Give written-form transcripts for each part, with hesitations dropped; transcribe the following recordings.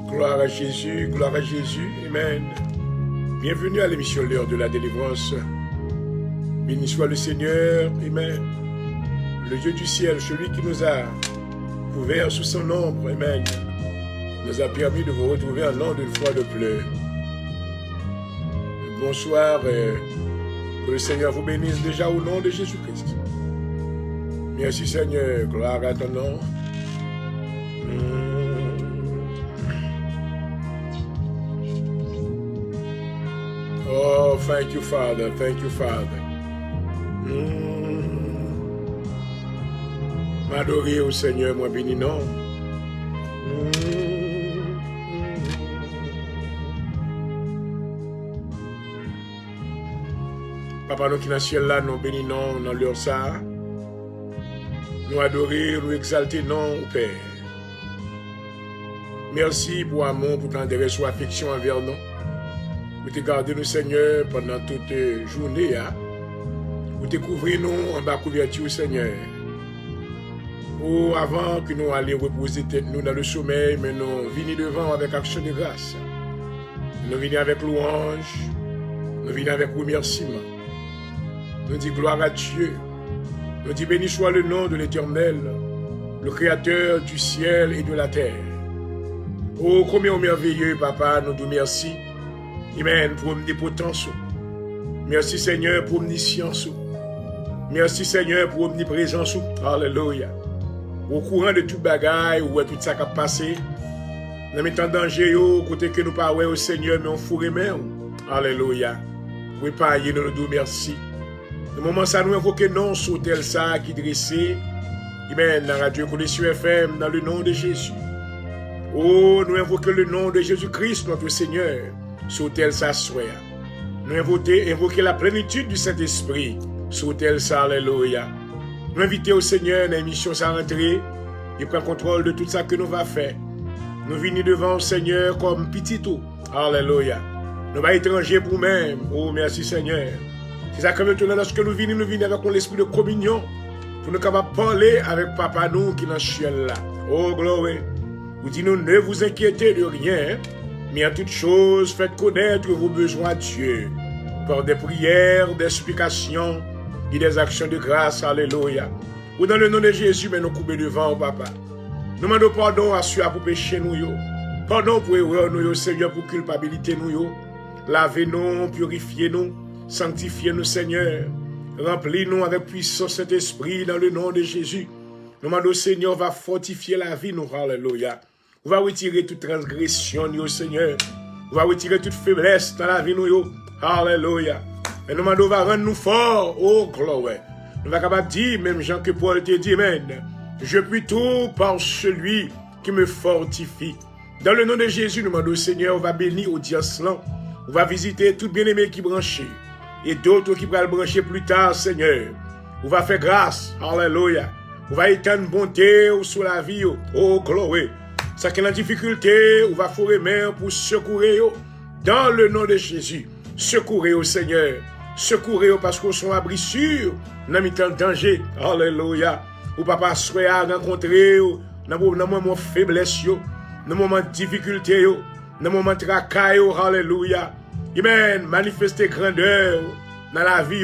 Gloire à Jésus, gloire à Jésus, Amen. Bienvenue à l'émission L'heure de la délivrance. Béni soit le Seigneur, Amen. Le Dieu du ciel, celui qui nous a couverts sous son ombre, Amen, nous a permis de vous retrouver en l'an d'une fois de plus. Bonsoir, que le Seigneur vous bénisse déjà au nom de Jésus-Christ. Merci Seigneur, gloire à ton nom. Oh, thank you, Father. Thank you, Father. M'adorer au Seigneur, moi béni non. Papa, nous qui dans le ciel là, nous bénis non dans l'heure ça. Nous adorer, nous exalter non au Père. Merci pour amour, pour tendresse ou affection envers nous. Vous te gardez nous, Seigneur, pendant toute journée. Vous te couvrez nous en bas couverture, Seigneur. Ou avant que nous allions reposer tête nous dans le sommeil, mais nous venons devant avec action de grâce. Nous venons avec louange. Nous venons avec remerciement. Nous disons gloire à Dieu. Nous disons béni soit le nom de l'Éternel, le Créateur du ciel et de la terre. Oh, combien merveilleux, Papa, nous disons merci. Amen, pour omnipotence. Merci Seigneur pour omniscience. Merci Seigneur pour omniprésence. Alléluia. Au courant de toute bagaille, où est tout ça qui a passé, nous mettons en danger, côté que nous parlons au Seigneur, mais on fourre même. Alléluia. Pour épargner, nous nous disons merci. Le moment ça nous invoquons non sur tel ça qui dressé. Amen, dans la Radio Connexion FM, dans le nom de Jésus. Oh, nous invoquons le nom de Jésus-Christ, notre Seigneur. Sur tel ça soit. Nous invoquer la plénitude du Saint-Esprit. Sur tel ça, alléluia. Nous inviter au Seigneur dans l'émission sans rentrer. Il prend contrôle de tout ça que nous va faire. Nous venons devant le Seigneur comme petit tout. Alléluia. Nous va étrangers pour nous-mêmes. Oh, merci Seigneur. C'est ça que maintenant, lorsque nous venons avec l'esprit de communion. Pour nous capables de parler avec Papa nous qui est dans le ciel là. Oh, gloire. Vous dites nous, ne vous inquiétez de rien. Mais en toute chose, faites connaître vos besoins à Dieu par des prières, des explications et des actions de grâce. Alléluia. Ou dans le nom de Jésus, mais nous coupons devant, Papa. Nous demandons pardon à ceux pour pécher nous. Pardon pour erreur nous, Seigneur, pour culpabilité nous. Lavez-nous, purifiez-nous, sanctifiez-nous, Seigneur. Remplis-nous avec puissance Saint-Esprit dans le nom de Jésus. Nous demandons, Seigneur, va fortifier la vie, nous. Alléluia. On va retirer toute transgression, yo, Seigneur. On va retirer toute faiblesse dans la vie, nous. Alléluia. Et nous demandons, va rendre nous forts. Oh, gloire. Nous va capable dire, même Jean que Paul te dit, Amen. Je puis tout par celui qui me fortifie. Dans le nom de Jésus, nous demandons, Seigneur, on va bénir audience là. On va visiter tout bien-aimé qui branché. Et d'autres qui vont le brancher plus tard, Seigneur. On va faire grâce. Alléluia. On va étendre bonté sur la vie. Oh, gloire. Ça qui est la difficulté, on va fourrer main pour secourir dans le nom de Jésus. Secourir au Seigneur. Secourir parce qu'on sont abri sûr. Dans le danger. Alléluia. Ou papa souhaite à rencontrer dans le moment de faiblesse, dans le moment de difficulté, dans le moment de tracas. Alléluia. Amen. Manifester grandeur dans la vie.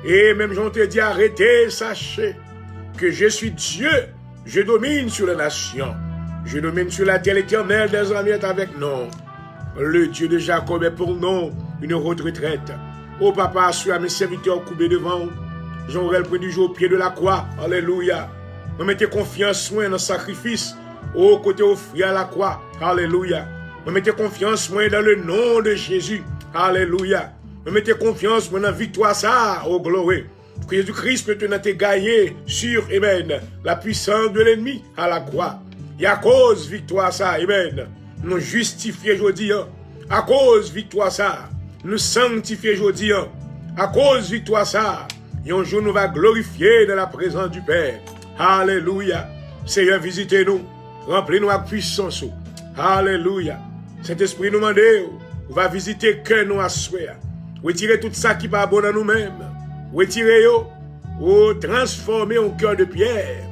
Et même j'en te dis arrêtez, sachez que je suis Dieu. Je domine sur les nations. Je domine sur la terre éternelle des armées avec nous. Le Dieu de Jacob est pour nous une retraite. Oh papa, suis à mes serviteurs coupés devant. J'aurai le prix du jour au pied de la croix. Alléluia. Nous mettez confiance dans le sacrifice. Au côté offert à la croix. Alléluia. Nous mettez confiance dans le nom de Jésus. Alléluia. Nous mettez confiance dans la victoire ça. Oh gloire. Que Jésus-Christ peut te gagner sur, Amen, la puissance de l'ennemi à la croix. Et à cause victoire ça, Amen, nous justifier aujourd'hui. À cause victoire ça, nous sanctifier aujourd'hui. À cause victoire ça, et un jour nous va glorifier dans la présence du Père. Alléluia. Seigneur, visitez-nous. Remplis-nous avec puissance. Alléluia. Saint-Esprit nous demande, on va visiter que nous à souhait. Retirer tout ça qui n'est pas bon dans nous-mêmes. Retirez-yo. Oh, transformez un cœur de pierre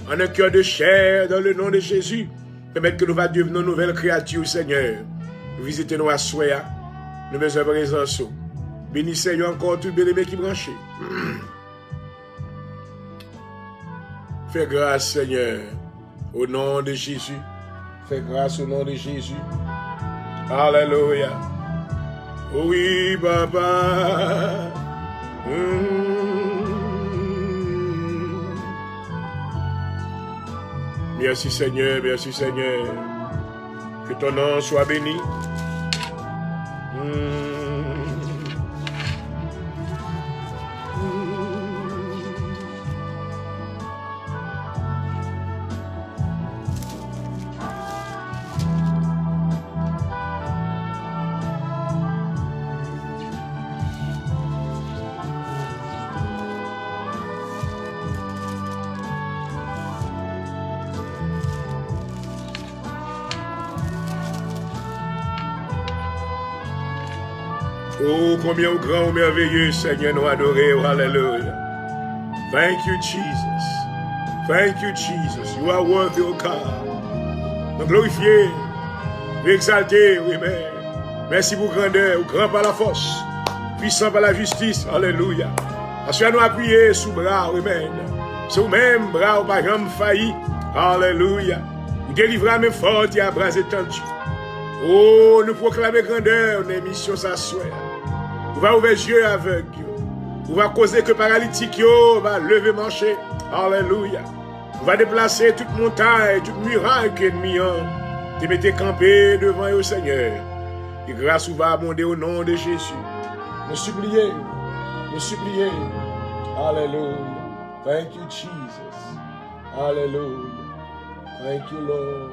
en un cœur de chair dans le nom de Jésus. Permettez que nous va devenir une nouvelle créature, Seigneur. Visitez-nous à Soya. Nous besoin de présence. Bénissez-nous encore tout bien-aimé qui branché. Fais grâce, Seigneur, au nom de Jésus. Fais grâce au nom de Jésus. Alléluia. Oui, Papa. Merci, Seigneur, merci, Seigneur. Que ton nom soit béni. Oh, combien au grand, au merveilleux, Seigneur, nous adorer. Oh, hallelujah. Thank you, Jesus. Thank you, Jesus. You are worthy, oh God. Nous glorifier, nous exalter, oui, mais merci pour grandeur, grand par la force, puissant par la justice. Alléluia. Parce que nous appuyer sous bras, oui, mais c'est vous-même, bras, ou pas jamais failli. Alléluia. Vous délivrez mes fortes et à bras étendus. Oh, nous proclamer grandeur, une émission s'assoit. Vous va ouvrir les yeux aveugles. Vous va causer que paralytique va lever marcher. Alléluia. Vous va déplacer toute montagne, toute muraille que l'ennemi a. Te mettez campé devant le Seigneur. Et grâce vous va abonder au nom de Jésus. Nous supplier. Nous supplier. Alléluia. Thank you, Jesus. Alléluia. Thank you, Lord.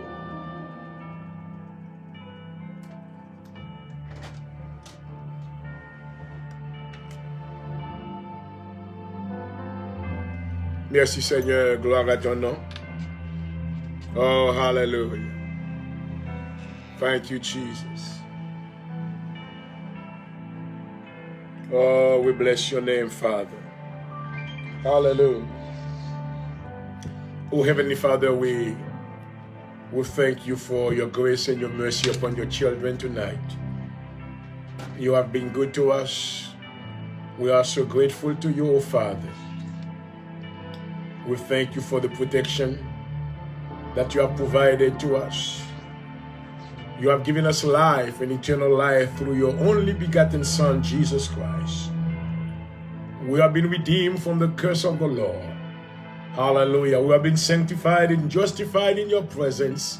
Merci Seigneur, gloire à ton nom. Oh, hallelujah. Thank you, Jesus. Oh, we bless your name, Father. Hallelujah. Oh, Heavenly Father, we thank you for your grace and your mercy upon your children tonight. You have been good to us. We are so grateful to you, oh Father. We thank you for the protection that you have provided to us. You have given us life and eternal life through your only begotten Son, Jesus Christ. We have been redeemed from the curse of the law. Hallelujah. We have been sanctified and justified in your presence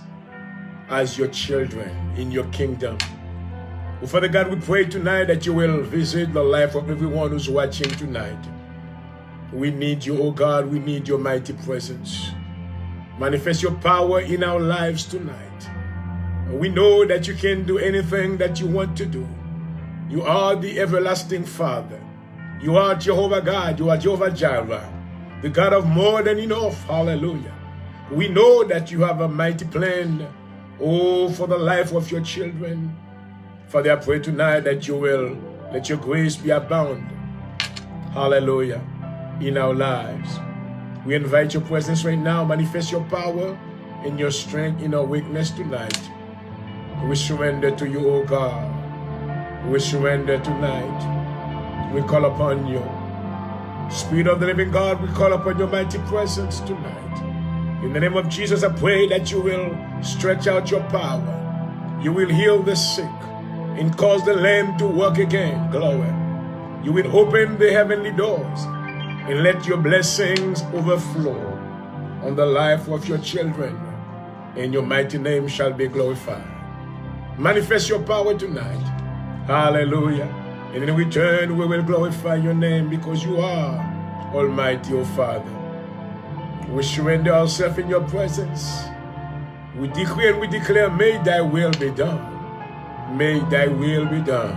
as your children in your kingdom. Oh, Father God, we pray tonight that you will visit the life of everyone who's watching tonight. We need you, oh God. We need your mighty presence. Manifest your power in our lives tonight. We know that you can do anything that you want to do. You are the everlasting Father. You are Jehovah God. You are Jehovah Jireh, the God of more than enough. Hallelujah. We know that you have a mighty plan, oh, for the life of your children. Father, I pray tonight that you will let your grace be abound. Hallelujah. In our lives. We invite your presence right now. Manifest your power and your strength in our weakness tonight. We surrender to you, O God. We surrender tonight. We call upon you. Spirit of the living God, we call upon your mighty presence tonight. In the name of Jesus, I pray that you will stretch out your power. You will heal the sick and cause the lame to walk again. Glory. You will open the heavenly doors and let your blessings overflow on the life of your children, and your mighty name shall be glorified. Manifest your power tonight. Hallelujah. And in return, we will glorify your name because you are Almighty, O Father. We surrender ourselves in your presence. We decree and we declare, may thy will be done. May thy will be done.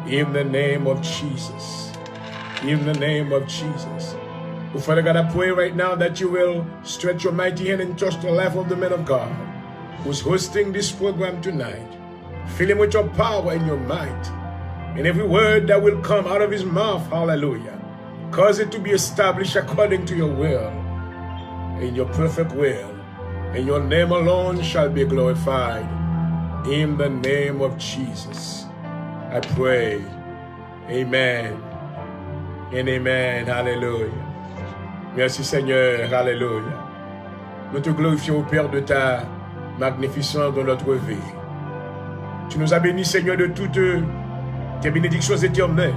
In the name of Jesus. In the name of Jesus. Oh, Father God, I pray right now that you will stretch your mighty hand and touch the life of the man of God who's hosting this program tonight. Fill him with your power and your might. And every word that will come out of his mouth, hallelujah, Cause it to be established according to your will, in your perfect will, and your name alone shall be glorified. In the name of Jesus, I pray. Amen and amen. Hallelujah. Merci Seigneur. Hallelujah. Nous te glorifions, Père, de ta magnificence dans notre vie. Tu nous as bénis, Seigneur, de toutes tes bénédictions éternelles.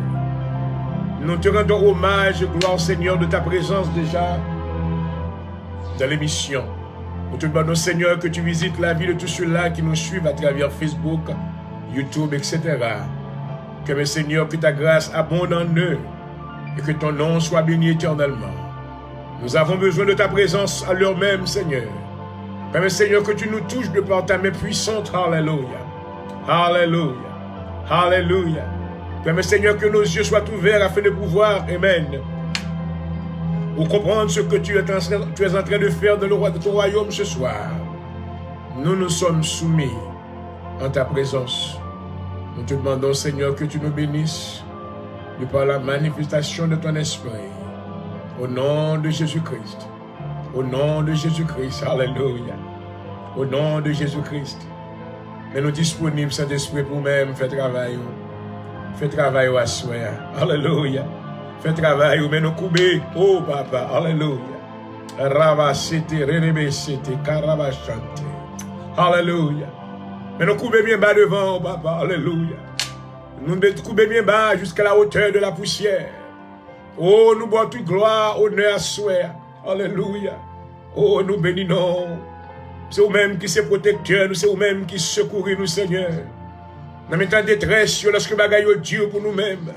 Nous te rendons hommage et gloire, Seigneur, de ta présence déjà dans l'émission. Nous te demandons, Seigneur, que tu visites la vie de tous ceux-là qui nous suivent à travers Facebook, YouTube, etc. Que, mes Seigneur, que ta grâce abonde en eux et que ton nom soit béni éternellement. Nous avons besoin de ta présence à l'heure même, Seigneur. Père, Seigneur, que tu nous touches de par ta main puissante. Alléluia. Alléluia. Alléluia. Père, Seigneur, que nos yeux soient ouverts afin de pouvoir, Amen, pour comprendre ce que tu es en train de faire dans le ton royaume ce soir. Nous nous sommes soumis en ta présence. Nous te demandons, Seigneur, que tu nous bénisses de par la manifestation de ton esprit. Au nom de Jésus-Christ. Au nom de Jésus-Christ. Alléluia. Au nom de Jésus-Christ. Mais nous disponibles, Saint-Esprit, pour même faire travail. Fais travail à soi. Alléluia. Fais travail, mais nous couper. Oh, papa. Alléluia. Ravasete, renebesete, caravachante. Alléluia. Mais nous couper bien bas devant, papa. Alléluia. Nous couper bien bas jusqu'à la hauteur de la poussière. Oh, nous bois toute gloire, honneur à soi. Alléluia. Oh, nous bénissons. C'est vous-même qui c'est protecteur, c'est vous-même qui secourir nous, Seigneur. Dans mes temps de détresse, lorsque bagaille est dur pour nous-mêmes,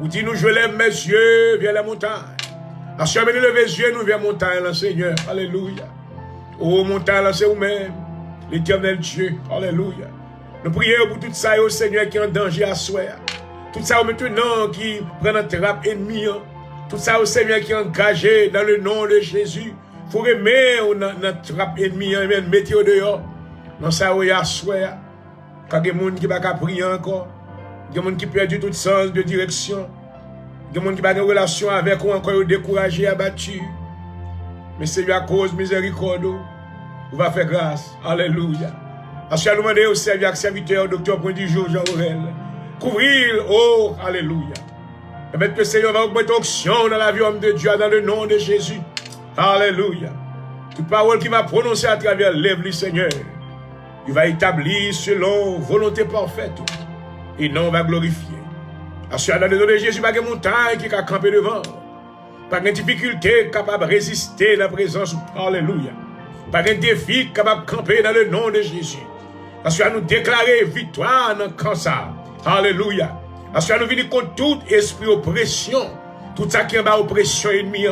vous dites, je lève mes yeux vers la montagne. À ce moment nous lever les yeux, nous vers la montagne, là, Seigneur. Alléluia. Oh, montagne, là, c'est vous-même, l'éternel Dieu. Alléluia. Nous prions pour tout ça, oh Seigneur, qui est en danger à soi. Tout ça, maintenant, qui prend notre trappe ennemi. Tout ça, oh Seigneur, qui est engagé dans le nom de Jésus. Il faut aimer notre trappe ennemi, mettez-le dehors. Dans ça, où il y a soi. Quand il y a des gens qui ne peuvent pas prier encore, il y a des gens qui perdent tout sens de direction, il y a des gens qui n'ont pas de relation avec ou encore découragés, abattus. Mais c'est à cause de miséricorde, vous va faire grâce. Alléluia. Parce que nous demandons au serviteur, docteur Point du jour, Jean Aurel, couvrir, oh, alléluia. Et maintenant, le Seigneur va augmenter l'onction dans la vie homme de Dieu, dans le nom de Jésus. Alléluia. Toute parole qui va prononcer à travers l'œuvre, Seigneur, il va établir selon volonté parfaite. Et non, on va glorifier. Parce que dans le nom de Jésus, il n'y a pas de montagne qui a campé devant. Pas de difficulté capable de résister à la présence. Alléluia. Pas de défi capable de camper dans le nom de Jésus. Parce que nous déclarer victoire dans le cancer. Alléluia. Parce que nous venons contre tout esprit oppression. Tout ça qui est en oppression ennemie.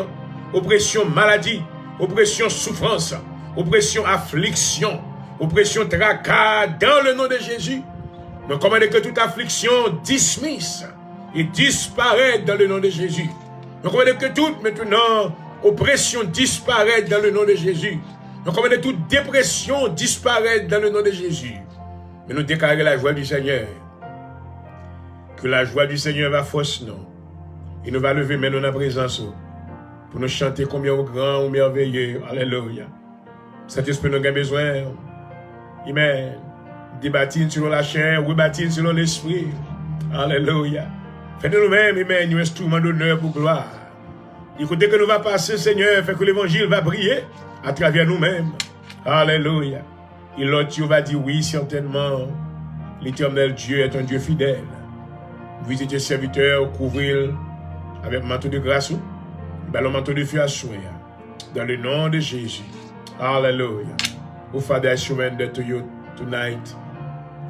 Oppression maladie. Oppression souffrance. Oppression affliction. Oppression tracas dans le nom de Jésus. Nous commandons que toute affliction dismisse et disparaisse dans le nom de Jésus. Nous commandons que toute maintenant oppression disparaisse dans le nom de Jésus. Nous commandons que toute dépression disparaisse dans le nom de Jésus. Mais nous déclarons la joie du Seigneur. Que la joie du Seigneur va force nous. Et nous va lever maintenant dans la présence pour nous chanter combien au grand, au merveilleux. Alléluia. Saint-Esprit nous a besoin. Amen. Débattir selon la chair, rebâtir selon l'esprit. Alléluia. Faites de nous-mêmes, amen, un instrument d'honneur pour gloire. Écoutez que nous va passer, Seigneur, fait que l'évangile va briller à travers nous-mêmes. Alléluia. Et l'autre va dire oui, certainement. L'éternel Dieu est un Dieu fidèle. Visitez serviteurs, couvrir avec un manteau de grâce, le manteau de feu à soi. Dans le nom de Jésus. Alléluia. Oh Father, I surrender to you tonight.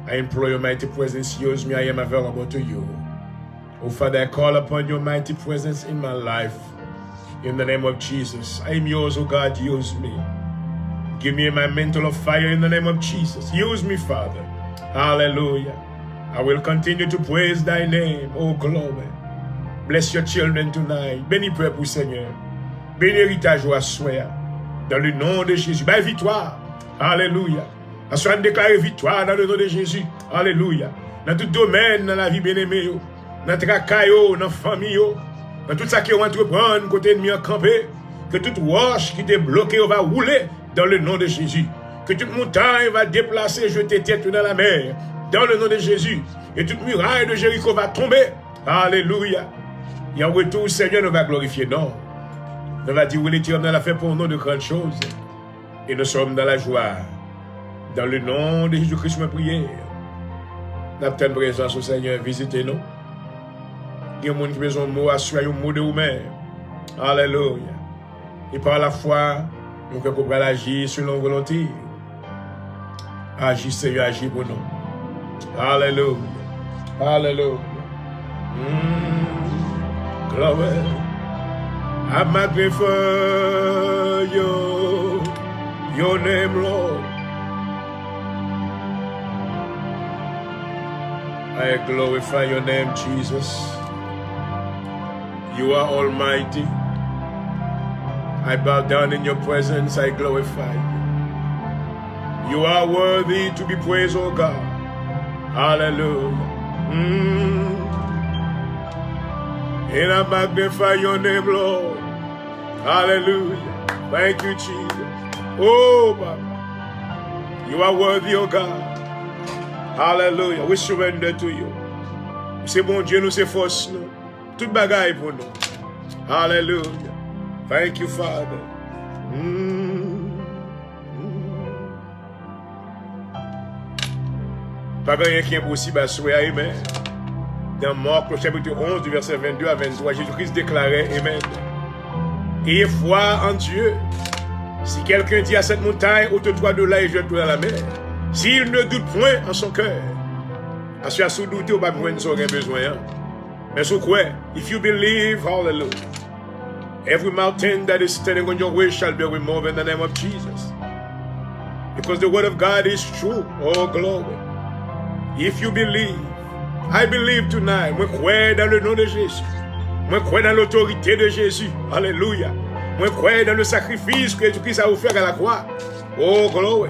I implore your mighty presence. Use me. I am available to you. Oh Father, I call upon your mighty presence in my life. In the name of Jesus. I am yours, oh God. Use me. Give me my mantle of fire in the name of Jesus. Use me, Father. Hallelujah. I will continue to praise thy name, oh glory. Bless your children tonight. Bénis peuple, Seigneur. Bénis héritage à soi. Dans le nom de Jésus. Bye victoire. Alléluia. Assois déclarer victoire dans le nom de Jésus. Alléluia. Dans tout domaine, dans la vie bien-aimée, dans le travail, dans la famille, Dans tout ça qui est entreprendre, côté ennemi en campé, que toute roche qui t'est bloquée va rouler dans le nom de Jésus. Que toute montagne va déplacer, jeter tête dans la mer, dans le nom de Jésus. Et toute muraille de Jéricho va tomber. Alléluia. Et en retour, Seigneur nous va glorifier. Non. Nous va dire, oui, l'Éternel a fait pour nous de grandes choses. Et nous sommes dans la joie. Dans le nom de Jésus-Christ, ma prière. Nous avons une présence au Seigneur, visitez-nous. Il y a des gens qui ont besoin de mots, assurez un mot de vous-même. Alléluia. Et par la foi, nous pouvons agir selon volonté. Agis, Seigneur, agis pour nous. Alléluia. Alléluia. Glory. I magnify your name, Lord. I glorify your name, Jesus. You are almighty. I bow down in your presence. I glorify you. You are worthy to be praised, O God. Hallelujah. And I magnify your name, Lord. Hallelujah. Thank you, Jesus. Oh, Baba. You are worthy, O God. Hallelujah. We surrender to you. C'est bon Dieu, nous c'est force nous. Tout bagaille pour nous. Hallelujah. Thank you, Father. Pas rien qui est impossible à souhaiter. Amen. Dans Marc, le chapitre 11, du verset 22 à 23, Jésus-Christ déclarait, Amen. Ayez foi en Dieu. Si quelqu'un dit à cette montagne, ôte-toi de là et jette-toi dans la mer, s'il ne doute point en son cœur, parce que sous douter, on va besoin. Mais sous quoi? If you believe, hallelujah, every mountain that is standing on your way shall be removed in the name of Jesus. Because the word of God is true. Oh, glory. If you believe, I believe tonight. Moi, crois dans le nom de Jésus. Moi, crois dans l'autorité de Jésus. Alléluia. Moi, crois dans le sacrifice que Jésus-Christ a offert à la croix. Oh, glory.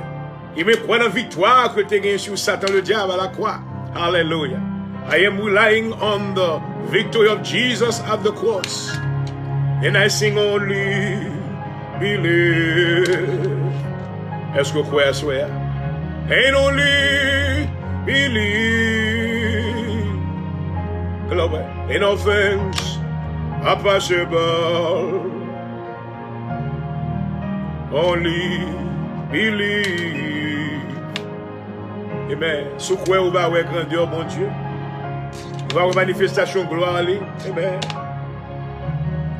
Et moi, crois dans la victoire que tu as gagnée sur Satan, le diable, à la croix. Hallelujah. I am relying on the victory of Jesus at the cross. And I sing only believe. Est-ce que vous croyez à soi? And only believe. Glory. And all things are possible. Only believe. Amen. Sous quoi on va avoir grandeur, mon Dieu? On va avoir manifestation gloire. Amen.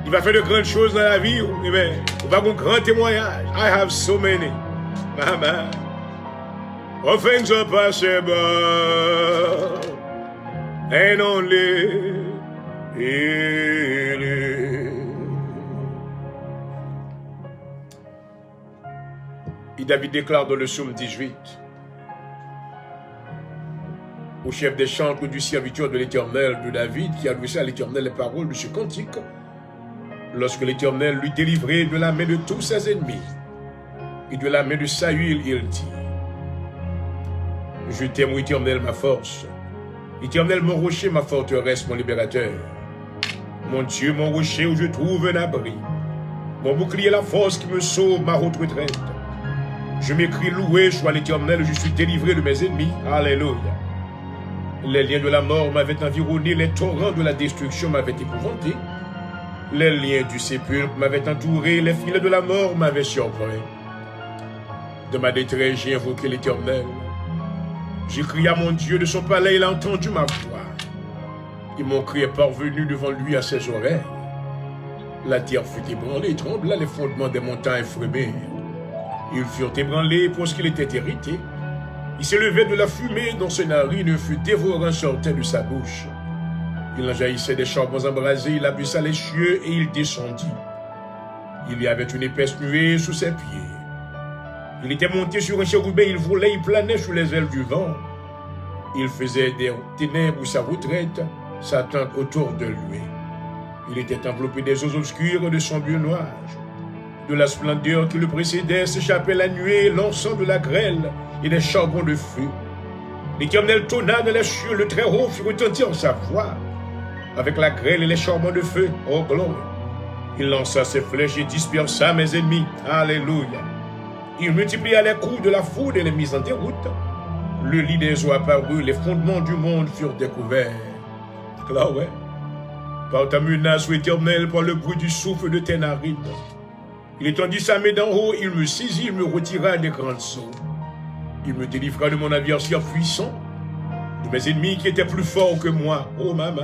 Il va faire de grandes choses dans la vie. Amen. On va avoir un grand témoignage. I have so many. Amen. All things are possible. And only believe. Et David déclare dans le psaume 18 au chef des chantres du serviteur de l'Éternel de David, qui adressait à l'Éternel les paroles de ce cantique, lorsque l'Éternel lui délivrait de la main de tous ses ennemis et de la main de Saül, il dit: Je t'aime, Éternel, ma force. Éternel, mon rocher, ma forteresse, mon libérateur. Mon Dieu, mon rocher où je trouve un abri. Mon bouclier, la force qui me sauve, ma haute retraite. Je m'écris: loué soit l'Éternel, je suis délivré de mes ennemis. Alléluia. Les liens de la mort m'avaient environné, les torrents de la destruction m'avaient épouvanté. Les liens du sépulcre m'avaient entouré, les filets de la mort m'avaient surpris. De ma détresse, j'ai invoqué l'Éternel. J'ai crié à mon Dieu de son palais, il a entendu ma voix. Et mon cri est parvenu devant lui à ses oreilles. La terre fut ébranlée, trembla, les fondements des montagnes frémirent. Ils furent ébranlés pour ce qu'il était hérité. Il s'élevait de la fumée dont ses narines fut dévorant sortait de sa bouche. Il en jaillissait des charbons embrasés, il abussa les cieux et il descendit. Il y avait une épaisse nuée sous ses pieds. Il était monté sur un chérubin, il volait, il planait sous les ailes du vent. Il faisait des ténèbres sa retraite, sa tente autour de lui. Il était enveloppé des eaux obscures de son vieux nuage. De la splendeur qui le précédait s'échappait la nuée, l'encens de la grêle et des charbons de feu. L'Éternel tonna dans les cieux, le Très-Haut fit retentir sa voix. avec la grêle et les charbons de feu. Oh, gloire. Il lança ses flèches et dispersa mes ennemis. Alléluia. Il multiplia les coups de la foudre et les mis en déroute. Le lit des eaux apparut, les fondements du monde furent découverts. Là, ouais. Par ta menace, Éternel, par le bruit du souffle de tes narines. Il étendit sa main d'en haut, il me saisit, il me retira des grandes eaux. Il me délivra de mon adversaire puissant, de mes ennemis qui étaient plus forts que moi. Oh, maman.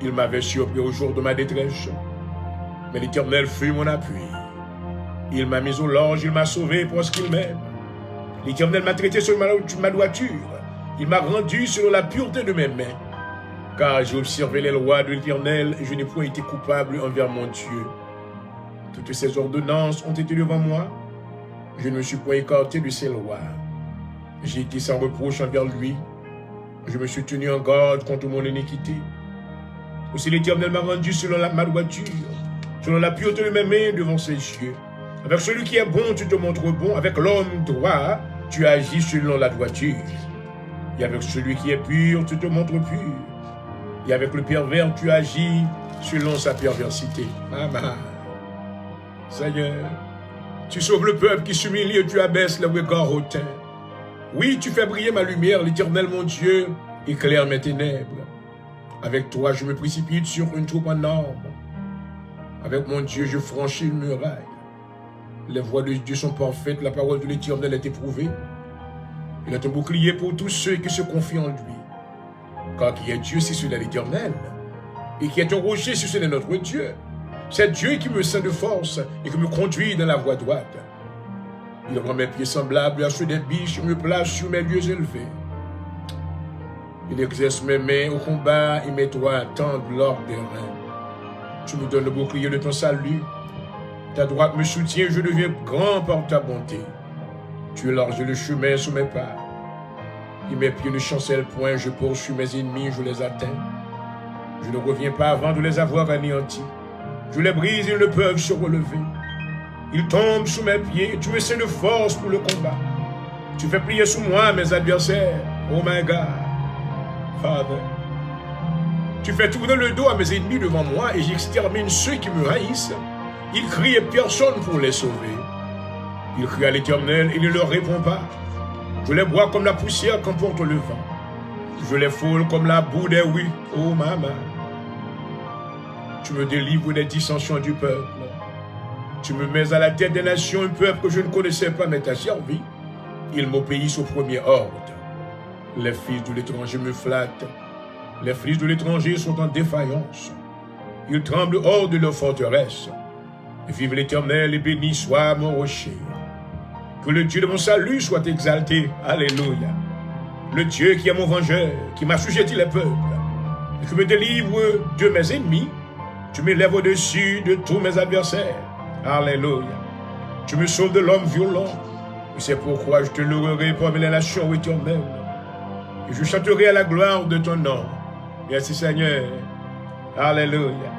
Il m'avait surpris au jour de ma détresse, mais l'Éternel fut mon appui. Il m'a mis au large, il m'a sauvé parce qu'il m'aime. L'Éternel m'a traité sur ma droiture. Il m'a rendu selon la pureté de mes mains. Car j'ai observé les lois de l'Éternel et je n'ai point été coupable envers mon Dieu. Toutes ces ordonnances ont été devant moi. Je ne me suis point écarté de ses lois. J'ai été sans reproche envers lui. Je me suis tenu en garde contre mon iniquité. Aussi l'Éternel m'a rendu selon ma droiture, selon la pureté de mes mains devant ses yeux. Avec celui qui est bon, tu te montres bon. Avec l'homme droit, tu agis selon la droiture. Et avec celui qui est pur, tu te montres pur. Et avec le pervers, tu agis selon sa perversité. Maman, Seigneur, tu sauves le peuple qui s'humilie et tu abaisses le regard hautain. Oui, tu fais briller ma lumière, l'Éternel mon Dieu, éclaire mes ténèbres. Avec toi, je me précipite sur une troupe en armes. Avec mon Dieu, je franchis une muraille. Les voies de Dieu sont parfaites, la parole de l'Éternel est éprouvée. Il est un bouclier pour tous ceux qui se confient en lui. Car qui est Dieu si ce n'est l'Éternel? Et qui est un rocher si ce n'est notre Dieu? C'est Dieu qui me ceint de force et qui me conduit dans la voie droite. Il rend mes pieds semblables à ceux des biches et me place sur mes lieux élevés. Il exerce mes mains au combat et mes doigts tendent l'ordre des reins. Tu me donnes le bouclier de ton salut. Ta droite me soutient, je deviens grand par ta bonté. Tu élargis le chemin sous mes pas. Et mes pieds ne chancellent point, je poursuis mes ennemis, je les atteins. Je ne reviens pas avant de les avoir anéantis. Je les brise, ils ne peuvent se relever. Ils tombent sous mes pieds, tu me ceins de force pour le combat. Tu fais plier sous moi mes adversaires. Oh my God, Father. Tu fais tourner le dos à mes ennemis devant moi et j'extermine ceux qui me haïssent. Ils crient et personne pour les sauver. Ils crient à l'Éternel et il ne leur répond pas. Je les bois comme la poussière qu'emporte le vent. Je les foule comme la boue des rues. Oh maman. Tu me délivres des dissensions du peuple. Tu me mets à la tête des nations, un peuple que je ne connaissais pas, mais t'as servi. Ils m'obéissent au premier ordre. Les fils de l'étranger me flattent. Les fils de l'étranger sont en défaillance. Ils tremblent hors de leur forteresse. Vive l'Éternel et béni soit mon rocher. Que le Dieu de mon salut soit exalté. Alléluia. Le Dieu qui est mon vengeur, qui m'a sujetti les peuples, et qui me délivre de mes ennemis. Tu m'élèves au-dessus de tous mes adversaires. Alléluia. Tu me sauves de l'homme violent. Et c'est pourquoi je te louerai parmi les nations, Éternel. Et je chanterai à la gloire de ton nom. Merci Seigneur. Alléluia.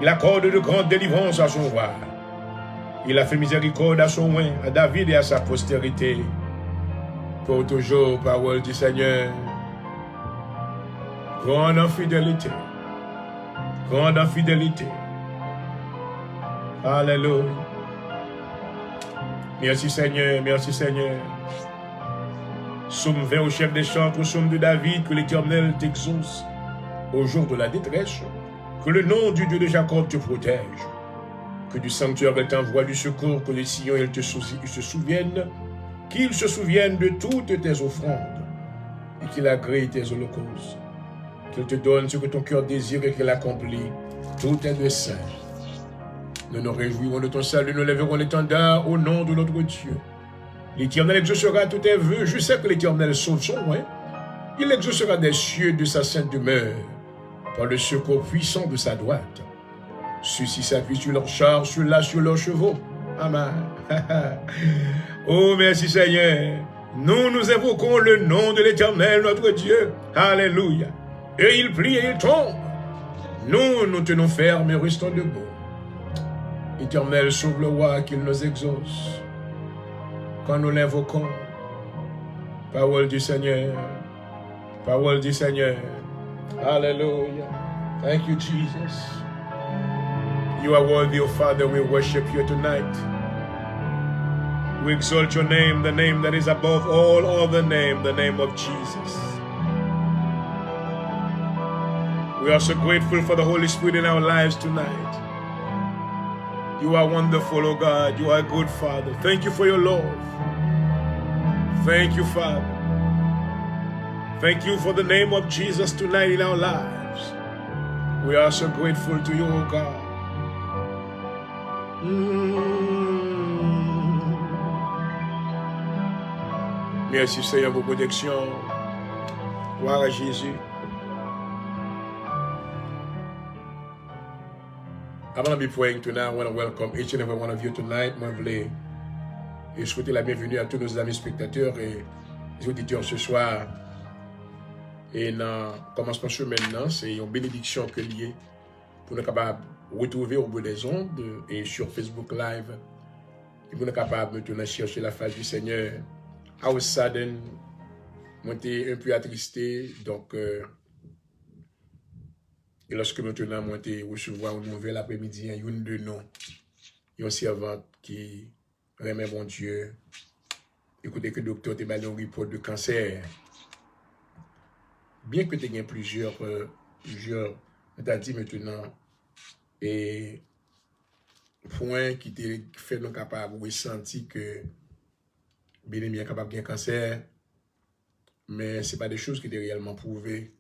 Il accorde de grandes délivrances à son roi. Il a fait miséricorde à son oint, à David et à sa postérité. Pour toujours, parole du Seigneur. Grande en fidélité. Grande en fidélité. Alléluia. Merci Seigneur, merci Seigneur. Psaume 20 au chef des chantres, au psaume de David, que l'Éternel t'exauce au jour de la détresse, que le nom du Dieu de Jacob te protège, que du sanctuaire il t'envoie du secours, que les Sion ils se souviennent, qu'ils se souviennent de toutes tes offrandes et qu'il agrée tes holocaustes, qu'il te donne ce que ton cœur désire et qu'il accomplit tous tes desseins. Nous nous réjouirons de ton salut, nous lèverons l'étendard au nom de notre Dieu. L'Éternel exaucera tous tes vœux. Je sais que l'Éternel sauve son loin. Il exaucera des cieux de sa sainte demeure par le secours puissant de sa droite. Ceux-ci s'appuient sur leurs chars, ceux-là sur leurs chevaux. Amen. Oh, merci Seigneur. Nous évoquons le nom de l'Éternel, notre Dieu. Alléluia. Et il plie et il tombe. Nous tenons ferme et restons debout. Éternel, sauve le roi qu'il nous exauce. Quand nous l'invoquons, parole du Seigneur, Hallelujah. Thank you, Jesus. You are worthy, O Father. We worship you tonight. We exalt your name, the name that is above all other name, the name of Jesus. We are so grateful for the Holy Spirit in our lives tonight. You are wonderful, O God. You are a good Father. Thank you for your love. Thank you, Father. Thank you for the name of Jesus tonight in our lives. We are so grateful to you, O God. Merci Seigneur pour protection. Gloire à Jésus. Avant de praying tonight, I want to welcome each and every one of you tonight. Moi, je voulais souhaiter la bienvenue à tous nos amis spectateurs et les auditeurs ce soir. Et dans le commencement de maintenant, c'est une bénédiction que liée pour nous capables de retrouver au bout des ondes et sur Facebook Live. Et pour nous capables de chercher la face du Seigneur. I was saddened, moi j'étais un peu attristé, donc et lorsque maintenant moi j'étais recevoir une nouvelle après-midi, une de nous, une servante qui remet mon Dieu, écoutez que le docteur t'a donné un report de cancer. Bien que tu aies plusieurs, t'as dit maintenant, et points qui te fait nous capable de ressentir que bien est capable de gagner cancer, mais ce n'est pas des choses qui étaient réellement prouvées.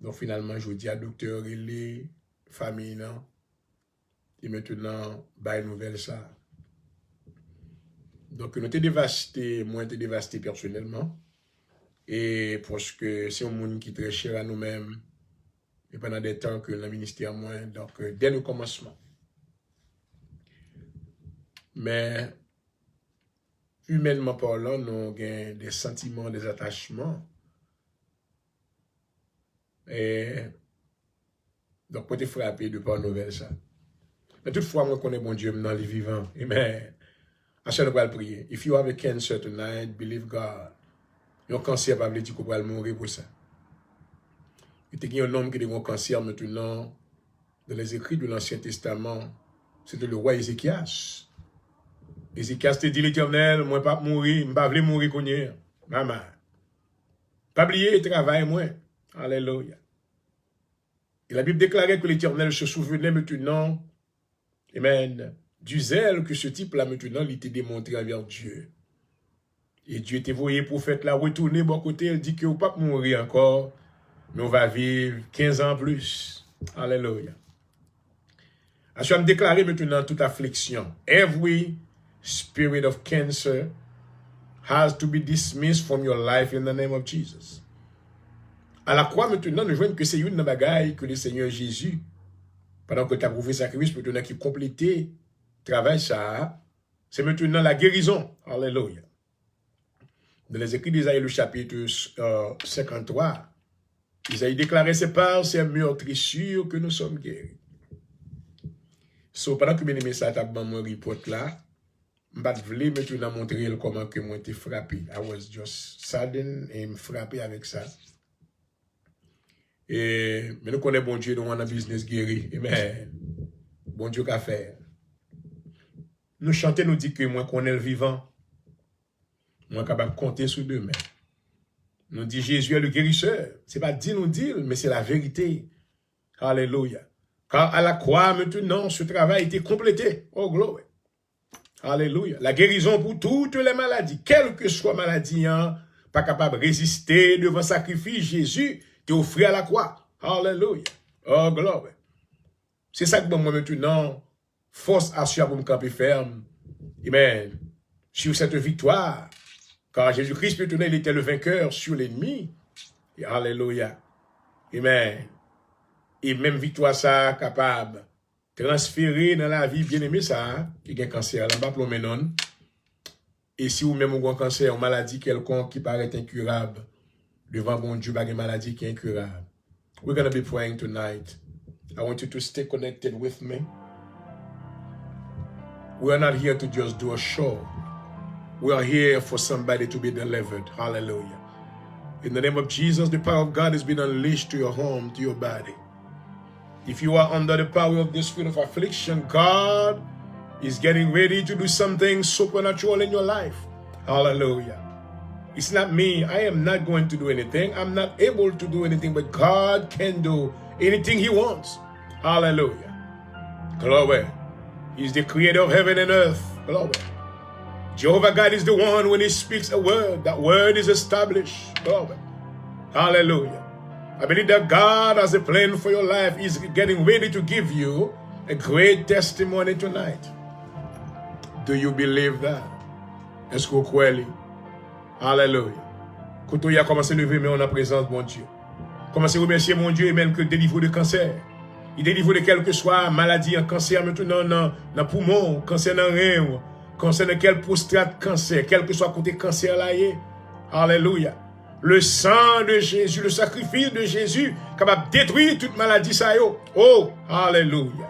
Donc finalement, je dis à docteur, les familles, et maintenant, bah, une nouvelle ça. Donc nous t'es dévasté, moi t'es dévasté personnellement, et parce que c'est un monde qui est très cher à nous-mêmes, et pendant des temps que le ministère moins, donc dès le commencement. Mais humainement parlant, nous avons des sentiments, des attachements. Et donc, pour te frapper de par nouvelle, ça. Mais toutefois, moi, je connais mon Dieu dans les vivants. Amen. À chaque fois, prier. If you have a cancer tonight, believe God. Un cancer, pas veut dire qu'on va mourir pour ça. Il y a un homme qui a un cancer maintenant, dans les écrits de l'Ancien Testament, c'était le roi Ézéchias. Ézéchias te dit l'Éternel, moi pas mourir, je pas mourir qu'on y est. Maman. Pas oublier le travail, moi. Alléluia. Et la Bible déclarait que l'Éternel se souvenait maintenant, amen, du zèle que ce type-là maintenant, il était démontré envers Dieu. Et Dieu était voyé prophète là, retourner bon côté, il dit que vous ne pouvez pas mourir encore, mais on va vivre 15 ans plus. Alléluia. Je vais me déclarer maintenant toute affliction. Every spirit of cancer has to be dismissed from your life in the name of Jesus. À la croix, maintenant, nous voyons que c'est une bagaille que le Seigneur Jésus, pendant que tu as prouvé sacrifice, maintenant qui complétait le travail, ça, c'est maintenant la guérison. Alléluia. Dans les écrits d'Isaïe, le chapitre 53, Isaïe déclarait, c'est par ces meurtrissures que nous sommes guéris. So, pendant que mes ça t'a ban mon report là, m'pas vle maintenant montrer comment que moi été frappé. I was just saddened et me frappé avec ça. Et mais nous connaissons bon Dieu, nous on a business guéri. Amen. Bon Dieu qu'a fait. Nous chanter nous dit que moi connais le vivant. Moi capable compter sur deux mains. Nous dit Jésus est le guérisseur. C'est pas dit nous dire, mais c'est la vérité. Alléluia. Car à la croix, maintenant, ce travail a été complété. Oh, gloire. Alléluia. La guérison pour toutes les maladies, quelle que soit maladie, hein, pas capable de résister devant le sacrifice, Jésus t'a offert à la croix. Alléluia. Oh, gloire. C'est ça que moi, maintenant, force à soi pour me camper ferme. Amen. Sur cette victoire. Car Jésus-Christ, maintenant, il était le vainqueur sur l'ennemi. Alléluia. Amen. Et même victoire ça capable transférer dans la vie bien-aimé ça qui a un cancer là-bas pour non. Et si vous même avez un cancer, une maladie quelconque qui paraît incurable, devant bon Dieu, une maladie qui est incurable. We're going to be praying tonight. I want you to stay connected with me. We are not here to just do a show. We are here for somebody to be delivered. Hallelujah. In the name of Jesus, the power of God has been unleashed to your home, to your body. If you are under the power of this spirit of affliction, God is getting ready to do something supernatural in your life. Hallelujah. It's not me. I am not going to do anything. I'm not able to do anything, but God can do anything He wants. Hallelujah. Glory. He's the creator of heaven and earth. Glory. Jehovah God is the one, when He speaks a word, that word is established. Glory. Hallelujah. I believe that God has a plan for your life. He's getting ready to give you a great testimony tonight. Do you believe that? Est-ce que vous croyez? Alléluia. Quand on a commencé à lever, mais on a présence de mon Dieu. Commencez à remercier mon Dieu, et même que délivre de cancer. Il délivre de quelle que soit maladie, un cancer maintenant dans le poumon, cancer dans le rein, cancer dans quel prostate cancer, quel que soit côté cancer là. Alléluia. Le sang de Jésus, le sacrifice de Jésus, capable de détruire toute maladie ça yo. Oh, alléluia.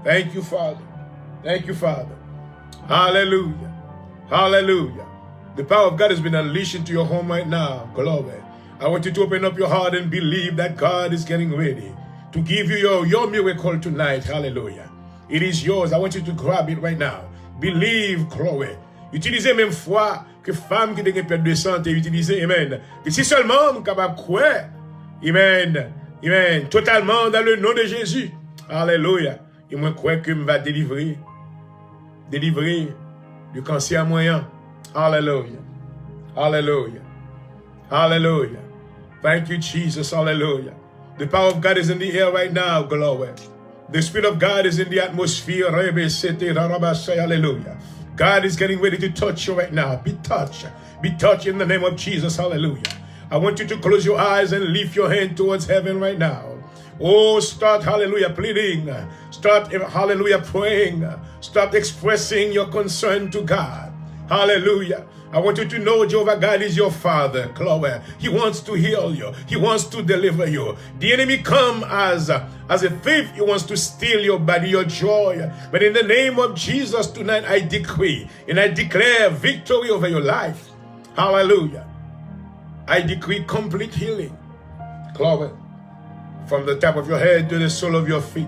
Thank you, Father. Thank you, Father. Hallelujah. Hallelujah. The power of God has been unleashed into your home right now. Glory. I want you to open up your heart and believe that God is getting ready to give you your miracle tonight. Hallelujah. It is yours. I want you to grab it right now. Believe, glory. Utilisez même foi que femme qui a perdu de santé, utilisez, amen. Et si seulement capable de croire, amen, amen, totalement dans le nom de Jésus. Alléluia. Et moi, crois que me va délivrer du cancer moyen. Hallelujah. Hallelujah. Hallelujah. Thank you, Jesus. Hallelujah. The power of God is in the air right now. Glory. The Spirit of God is in the atmosphere. Hallelujah. God is getting ready to touch you right now. Be touched. Be touched in the name of Jesus. Hallelujah. I want you to close your eyes and lift your hand towards heaven right now. Oh, start, hallelujah, pleading. Start, hallelujah, praying. Start expressing your concern to God. Hallelujah. I want you to know Jehovah God is your Father. Glory. He wants to heal you. He wants to deliver you. The enemy come as a thief. He wants to steal your body, your joy. But in the name of Jesus tonight, I decree and I declare victory over your life. Hallelujah. I decree complete healing. Glory. From the top of your head to the sole of your feet.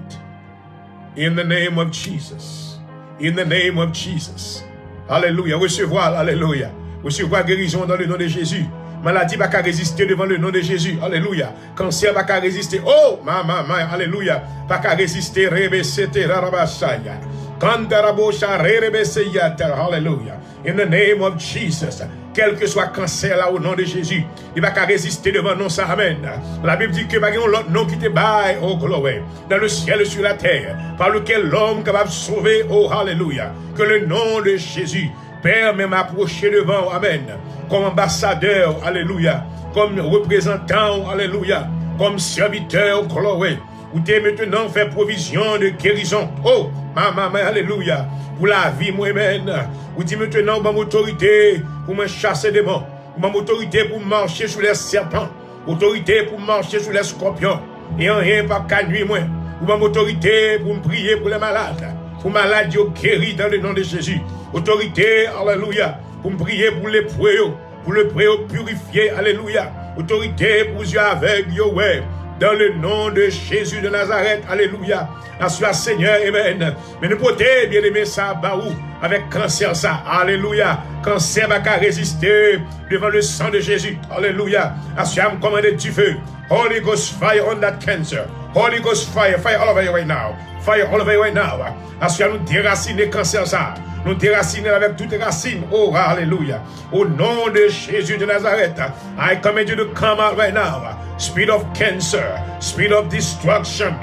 In the name of Jesus. In the name of Jesus. Alléluia. Recevoir, alléluia. Recevoir guérison dans le nom de Jésus. Maladie va qu'à résister devant le nom de Jésus. Alléluia. Cancer va qu'à résister. Oh, alléluia. Va qu'à résister. Rebesete rarabasaya. Kandarabosha rerebeseyata. Hallelujah. In the name of Jesus. Quel que soit cancer là au nom de Jésus, il va qu'à résister devant nous, ça, amen. La Bible dit que pas l'autre nom qui te baille, oh glory, dans le ciel et sur la terre, par lequel l'homme capable de sauver, oh hallelujah, que le nom de Jésus permet m'approcher devant, amen, comme ambassadeur, alléluia, comme représentant, alléluia, comme serviteur, glory, où tu es maintenant fait provision de guérison, oh, alléluia, pour la vie, moi, amen. Vous dites maintenant, mon autorité pour me chasser des démons, mon autorité pour marcher sur les serpents, autorité pour marcher sur les scorpions, et en rien pas qu'à nuit, moi, ou mon autorité pour me prier pour les malades, pour malades guéris dans le nom de Jésus, autorité, alléluia, pour me prier pour les lépreux, pour le pré purifier, alléluia, autorité pour les yeux aveugles, ouais. Dans le nom de Jésus de Nazareth, alléluia. Assure Seigneur, amen. Mais nous pouvons bien aimer ça, baou, avec cancer, ça, alléluia. Cancer va qu'à résister devant le sang de Jésus, alléluia. Assure me commander du feu. Holy Ghost fire on that cancer. Holy Ghost fire all over you right now. Fire all over you right now. Assure nous déraciner cancer, ça. Nous déraciner avec toutes les racines. Oh, hallelujah. Au nom de Jésus de Nazareth, I command you to come out right now. Spirit of cancer, spirit of destruction,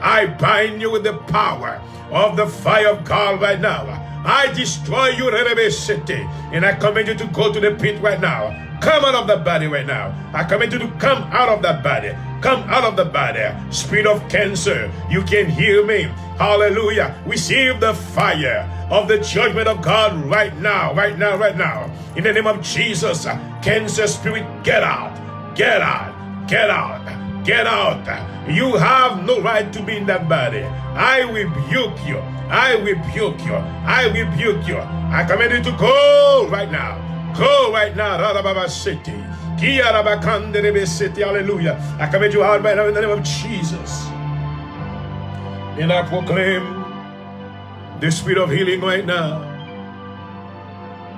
I bind you with the power of the fire of God right now. I destroy you, and I command you to go to the pit right now. Come out of the body right now. I command you to come out of that body. Come out of the body. Spirit of cancer, you can hear me. Hallelujah. Receive the fire of the judgment of God right now, right now, right now. In the name of Jesus, cancer spirit, get out, get out, get out, get out. You have no right to be in that body. I rebuke you. I rebuke you. I rebuke you. I command you to go right now. Go right now. Hallelujah. I commit your heart right now in the name of Jesus. And I proclaim the spirit of healing right now.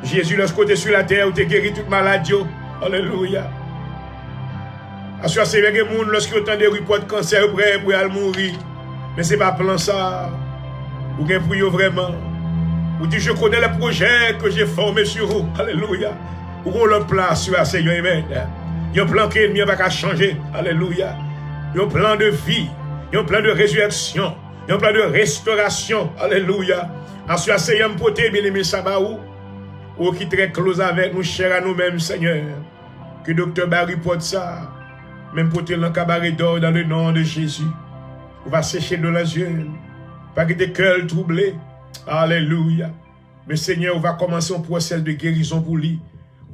Jésus, lorsque tu es sur la terre, où tu guéri toute maladie. Alléluia. Assure c'est vrai que les gens, lorsque tu as des reports de cancer, prêt pour aller mourir. Mais ce n'est pas plan ça. Ou bien pour eux vraiment. Ou dit, je connais le projet que j'ai formé sur vous. Alléluia. Ou qu'on le plan sur la Seigneur. Amen. Il y a un plan qui ne va pas changer. Alléluia. Il y a un plan de vie. Il y a un plan de résurrection. Il y a un plan de restauration. Alléluia. Assure la Seigneur, poté, bien aimé, ça va où? Ou qui très close avec nous, cher à nous-mêmes, Seigneur. Que docteur Barry porte ça. Même poté dans le cabaret d'or dans le nom de Jésus. On va sécher de les yeux. Pas que des cœurs troublés. Alléluia. Mais Seigneur, on va commencer un procès de guérison pour lui.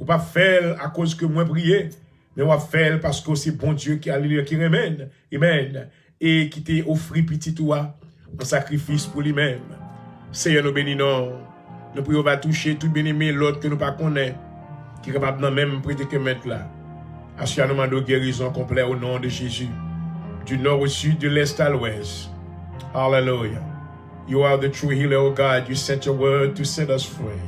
On va faire à cause que moi prier. Mais on va faire parce que c'est bon Dieu qui remène. Amen. Et qui t'a offert petit toi en sacrifice pour lui-même. Seigneur, nous bénissons. Nous prions va toucher tout bien-aimé l'autre que nous ne connaissons pas. Qui est capable de même prêter que mettre là. Assure-nous de guérison complète au nom de Jésus. Du nord au sud, de l'est à l'ouest. Hallelujah. You are the true healer, oh God. You sent your word to set us free.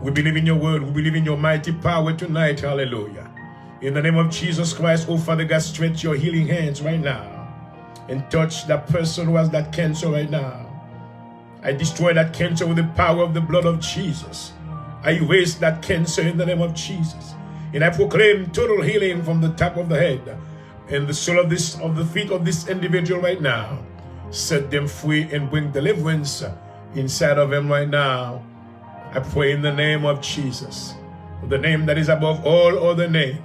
We believe in your word. We believe in your mighty power tonight. Hallelujah. In the name of Jesus Christ, oh Father God, stretch your healing hands right now and touch that person who has that cancer right now. I destroy that cancer with the power of the blood of Jesus. I erase that cancer in the name of Jesus. And I proclaim total healing from the top of the head and the sole of the feet of this individual right now. Set them free and bring deliverance inside of them right now. I pray in the name of Jesus, the name that is above all other name.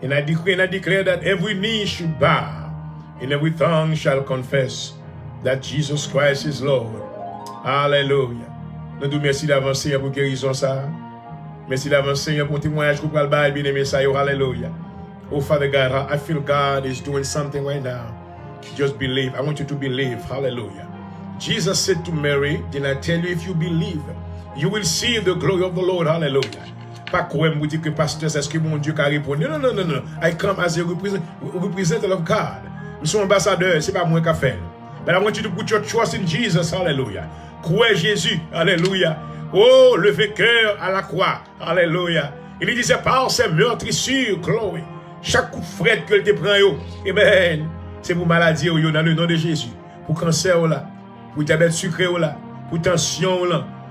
And I decree and I declare that every knee should bow and every tongue shall confess that Jesus Christ is Lord. Hallelujah. Nous nous merci d'avance Seigneur pour guérison ça. Merci d'avance Seigneur pour témoignage qu'on parle bien aimé ça. Hallelujah. Oh Father God, I feel God is doing something right now. Just believe. I want you to believe. Hallelujah. Jesus said to Mary, did I tell you if you believe, you will see the glory of the Lord. Hallelujah. Pas quoi me dire que pasteur, c'est ce que mon Dieu a répondu. Non, non, non, non. I come as a representative of God. Je suis ambassadeur, c'est pas moi qui fait. But I want you to put your trust in Jesus. Hallelujah. Croyez Jésus. Alléluia. Oh, le vainqueur à la croix. Alléluia. Il disait par ses meurtrissures, Chloé. Chaque coup de fret que te prend, amen. C'est pour maladie, dans le nom de Jésus. Pour cancer, pour diabète sucré, pour tension,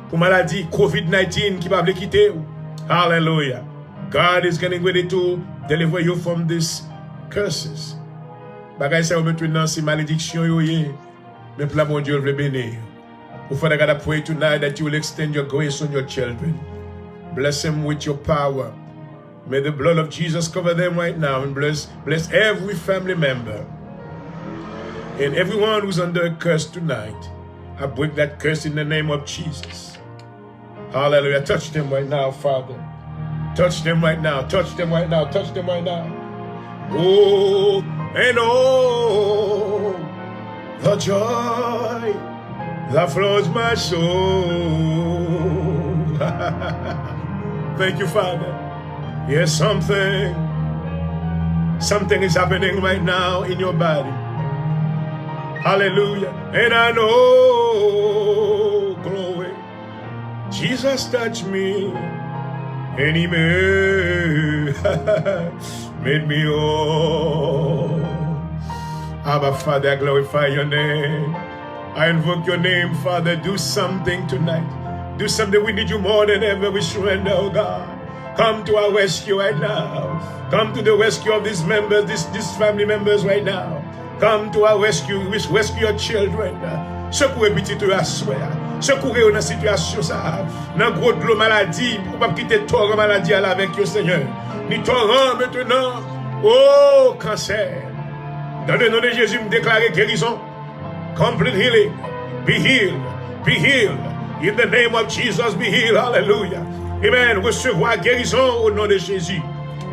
pour maladie COVID-19 qui va vous quitter. Hallelujah. God is getting ready to deliver you from these curses. Bagay ça maintenant c'est malédiction mais pour la bon Dieu veut bénir. Father God, I pray tonight that you will extend your grace on your children. Bless them with your power. May the blood of Jesus cover them right now and bless every family member. And everyone who's under a curse tonight, I break that curse in the name of Jesus. Hallelujah. Touch them right now, Father. Touch them right now. Touch them right now. Touch them right now. Oh, and oh, the joy that flows my soul. Thank you, Father. Yes, something is happening right now in your body. Hallelujah. And I know, glory, Jesus touched me and he made me whole. Abba, Father, I glorify your name. I invoke your name, Father. Do something tonight. Do something. We need you more than ever. We surrender, oh God. Come to our rescue right now. Come to the rescue of these members, these family members right now. Come to our rescue. We rescue your children. Secouez petit tout à soi. Secouez dans la situation ça. Dans gros de l'eau maladie. Pour pas quitter torrent maladie avec le Seigneur. Ni torrent maintenant. Oh, cancer. Dans le nom de Jésus, me déclarer guérison. Complete healing. Be healed. Be healed. In the name of Jesus, be healed. Hallelujah. Amen. Recevoir guérison au nom de Jésus.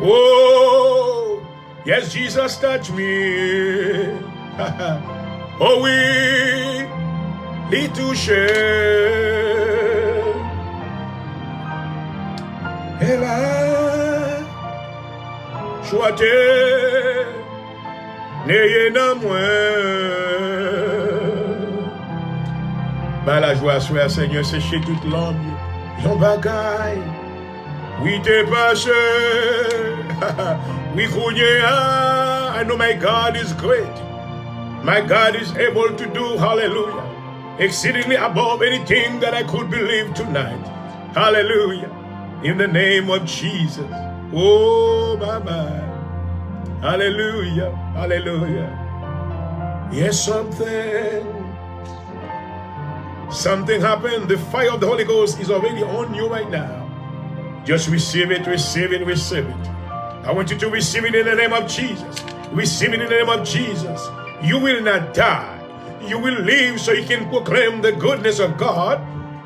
Oh, yes, Jesus touched me. Oh oui, il touché. Et là, Choate, n'ayez nan Bah la joie soit Seigneur, sécher toute langue. J'en bagaille. Oui, t'es passé. Oui, I know my God is great. My God is able to do, hallelujah, exceedingly above anything that I could believe tonight. Hallelujah. In the name of Jesus. Oh, Baba. Hallelujah. Hallelujah. Yes, something happened. The fire of the Holy Ghost is already on you right now. Just receive it, receive it, receive it. I want you to receive it in the name of Jesus. Receive it in the name of Jesus. You will not die. You will live so you can proclaim the goodness of God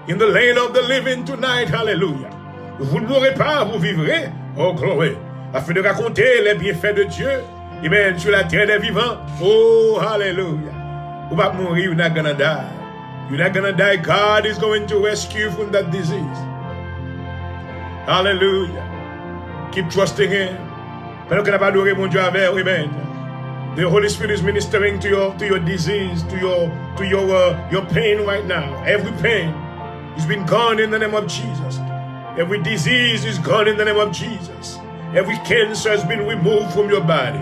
in the land of the living tonight. Hallelujah. Vous ne mourrez pas, vous vivrez. Oh, glory. Afin de raconter les bienfaits de Dieu. Amen. Sur la terre des vivants. Oh, hallelujah. Vous ne pas mourir, you're not gonna die. You're not gonna die. God is going to rescue you from that disease. Hallelujah. Keep trusting Him. Pendant qu'on n'a pas adoré mon Dieu avec, amen. The Holy Spirit is ministering to your disease, to your pain right now. Every pain has been gone in the name of Jesus. Every disease is gone in the name of Jesus. Every cancer has been removed from your body.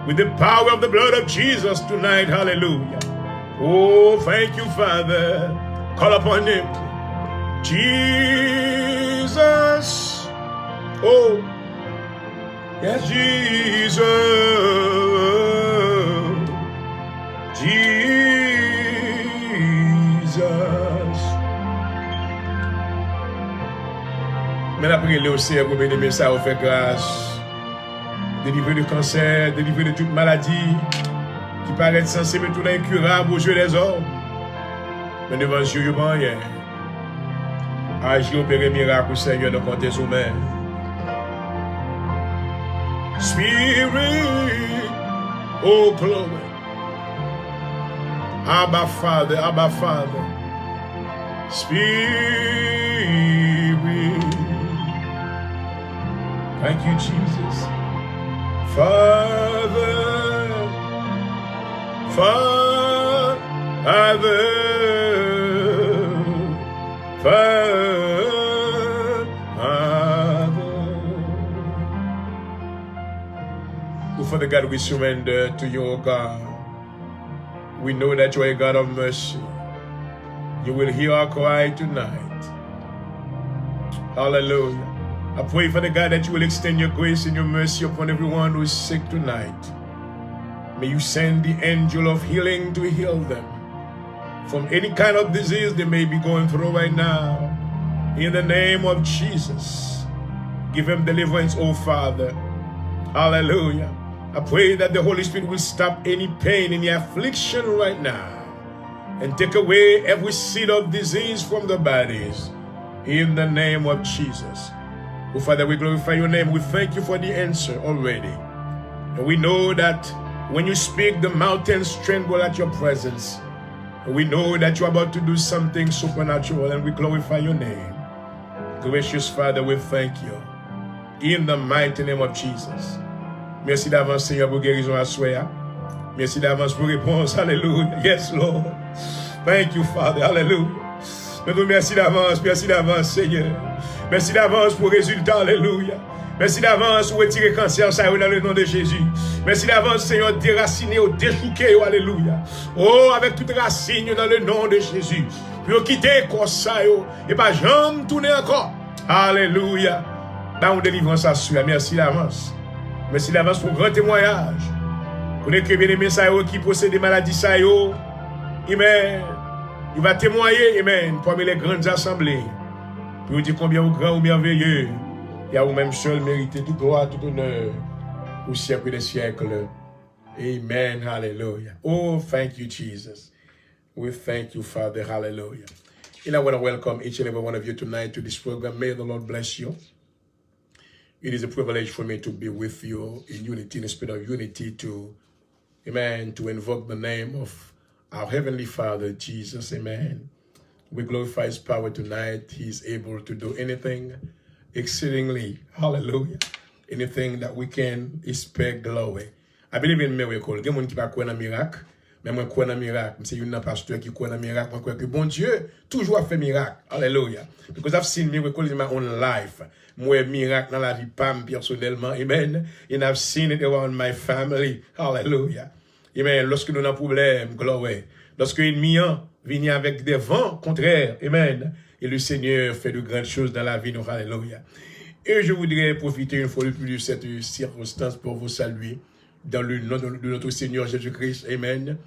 With the power of the blood of Jesus tonight, hallelujah. Oh, thank you, Father. Call upon Him. Jesus. Oh, yes, Jesus. Jesus. Mais la prière aussi, pour bénir ça, vous fait grâce. Délivrer du cancer, délivrer de toute maladie qui paraît sensible et tout incurable aux yeux des hommes. Mais devant Dieu, il n'y a rien. Agis, opérer miracle, Seigneur, de compter sous main. Spirit, oh glory. Abba Father, Abba Father. Spirit. Thank you, Jesus. Father, Father, Father. Oh, Father God, we surrender to you, O God. We know that you are a God of mercy. You will hear our cry tonight. Hallelujah. I pray, Father God, that you will extend your grace and your mercy upon everyone who is sick tonight. May you send the angel of healing to heal them from any kind of disease they may be going through right now. In the name of Jesus, give them deliverance, oh Father. Hallelujah. I pray that the Holy Spirit will stop any pain, any affliction right now and take away every seed of disease from the bodies. In the name of Jesus. Oh, Father, we glorify your name. We thank you for the answer already. And we know that when you speak, the mountains tremble at your presence. And we know that you're about to do something supernatural, and we glorify your name. Gracious Father, we thank you. In the mighty name of Jesus. Merci d'avance, Seigneur, pour guérison à soi. Merci d'avance pour réponse. Hallelujah. Yes, Lord. Thank you, Father. Hallelujah. Merci d'avance, Seigneur. Merci d'avance pour le résultat, alléluia. Merci d'avance pour retirer cancer, ça dans le nom de Jésus. Merci d'avance, Seigneur, déraciner, déchouquer, alléluia. Oh, avec toute racine dans le nom de Jésus. Pour quitter comme ça, et pas jamais tourner encore. Alléluia. Dans une délivrance à soi. Merci d'avance. Merci d'avance pour grand témoignage. Pour les bien-aimés, qui possèdent des maladies, ça, amen. Il va témoigner, amen, parmi les grandes assemblées. Pour vous dire combien vous grand ou merveilleux. Et à vous-même seul méritez toute gloire, tout honneur au siècle des siècles. Amen. Hallelujah. Oh, thank you, Jesus. We thank you, Father. Hallelujah. And I want to welcome each and every one of you tonight to this program. May the Lord bless you. It is a privilege for me to be with you in unity, in the spirit of unity, to, amen, to invoke the name of our Heavenly Father, Jesus, amen. We glorify His power tonight. He is able to do anything exceedingly, hallelujah, anything that we can expect glory. I believe in miracle. Il y a des gens qui ne croient pas dans miracle, mais moi je crois dans miracle. C'est un pasteur qui croit dans miracle. Moi je crois que bon Dieu toujours fait miracle. Hallelujah. Because I've seen miracles in my own life. Moi miracle dans la vie pam personnellement. Amen. And I've seen it around my family. Hallelujah. Amen. Lorsque nous avons un problème, glory. Lorsque l'ennemi vient avec des vents contraires. Amen. Et le Seigneur fait de grandes choses dans la vie. Nous, hallelujah. Et je voudrais profiter une fois de plus de cette circonstance pour vous saluer dans le nom de notre Seigneur Jésus-Christ. Amen.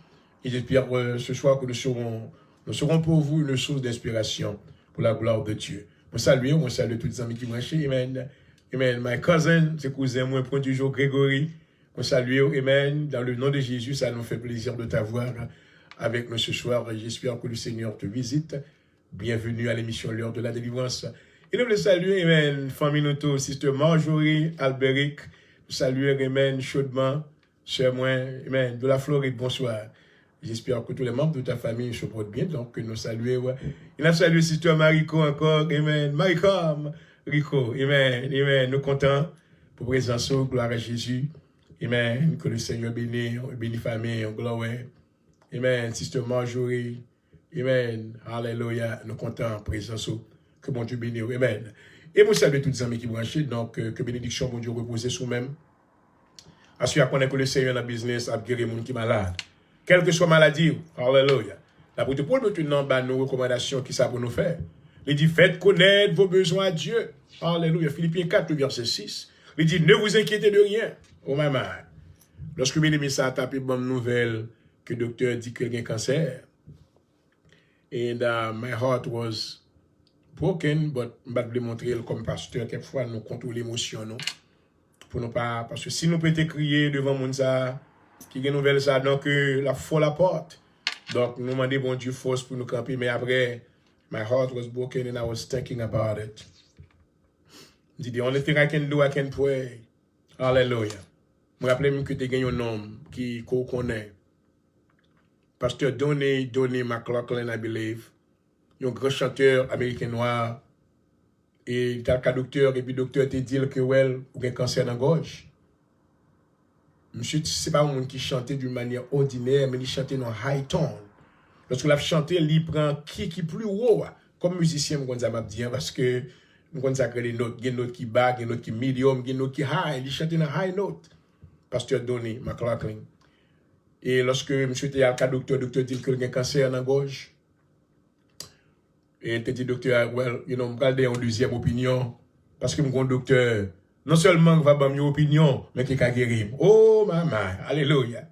Et j'espère ce soir que nous serons pour vous une source d'inspiration pour la gloire de Dieu. Moi salue tous les amis qui branchent. Amen. Amen. My cousin, c'est cousin, moi, point du jour, Grégory. Moi salue. Amen. Dans le nom de Jésus, ça nous fait plaisir de t'avoir avec nous ce soir. J'espère que le Seigneur te visite. Bienvenue à l'émission L'heure de la délivrance. Et nous le saluons, amen, famille Noto, sister Marjorie, Alberic, nous saluons, amen, chaudement, sœur moi, amen, de la Floride, bonsoir. J'espère que tous les membres de ta famille se portent bien, donc nous saluons. Il a salué sister Mariko encore, amen, Maricom, Rico, amen, amen, nous comptons pour présence, gloire à Jésus, amen, que le Seigneur bénisse famille, gloire, amen, sister Marjorie, amen, hallelujah, nous comptons présence. Que mon Dieu bénisse, amen. Et vous savez tous les amis qui branchent, donc que bénédiction, mon Dieu, repose sur même. Assurez qu'on est que le Seigneur dans le business a guéri les gens qui sont malades. Quelle que soit maladie, alléluia. L'apôtre Paul maintenant bah, nos recommandations qui ça pour nous faire. Il dit, faites connaître vos besoins à Dieu. Alléluia. Philippiens 4, le verset 6. Il dit, ne vous inquiétez de rien. Oh maman. Lorsque mes ça a tapé bonne nouvelle que le docteur dit qu'il y a un cancer. And my heart was broken, but je vais montrer comme pasteur, quelquefois nous contrôlons l'émotion, non? Pour nous pas, parce que si nous pouvons crier devant moun ça, qui a une nouvelle ça, donc la foi la porte. Donc nous demandons bon Dieu force pour nous camper, mais après, my heart was broken and I was thinking about it. The only thing I can do, I can pray. Hallelujah. Je me rappelle que tu as un homme qui connaît. Pasteur Donnie McLaughlin, I believe. Un grand chanteur américain noir. Et il était docteur, et puis le docteur te dit que well, ou un cancer dans la gorge. Monsieur, ce n'est pas un monde qui chantait d'une manière ordinaire, mais il chantait dans high tone. Lorsque il chanté, il prend qui plus haut. Comme musicien, je m'a dit, parce que je sais des notes. Il y a des notes qui bas, il y a des notes qui medium, il y a des notes qui high. Il chantait dans high note. Pasteur Donnie McLaughlin. Et lorsque monsieur était à docteur dit qu'il y a un cancer dans la gorge. Et il te dit, docteur, well, je vais garder une deuxième opinion. Parce que mon docteur, non seulement va donner une opinion, mais qui va guérir. Oh, maman, alléluia.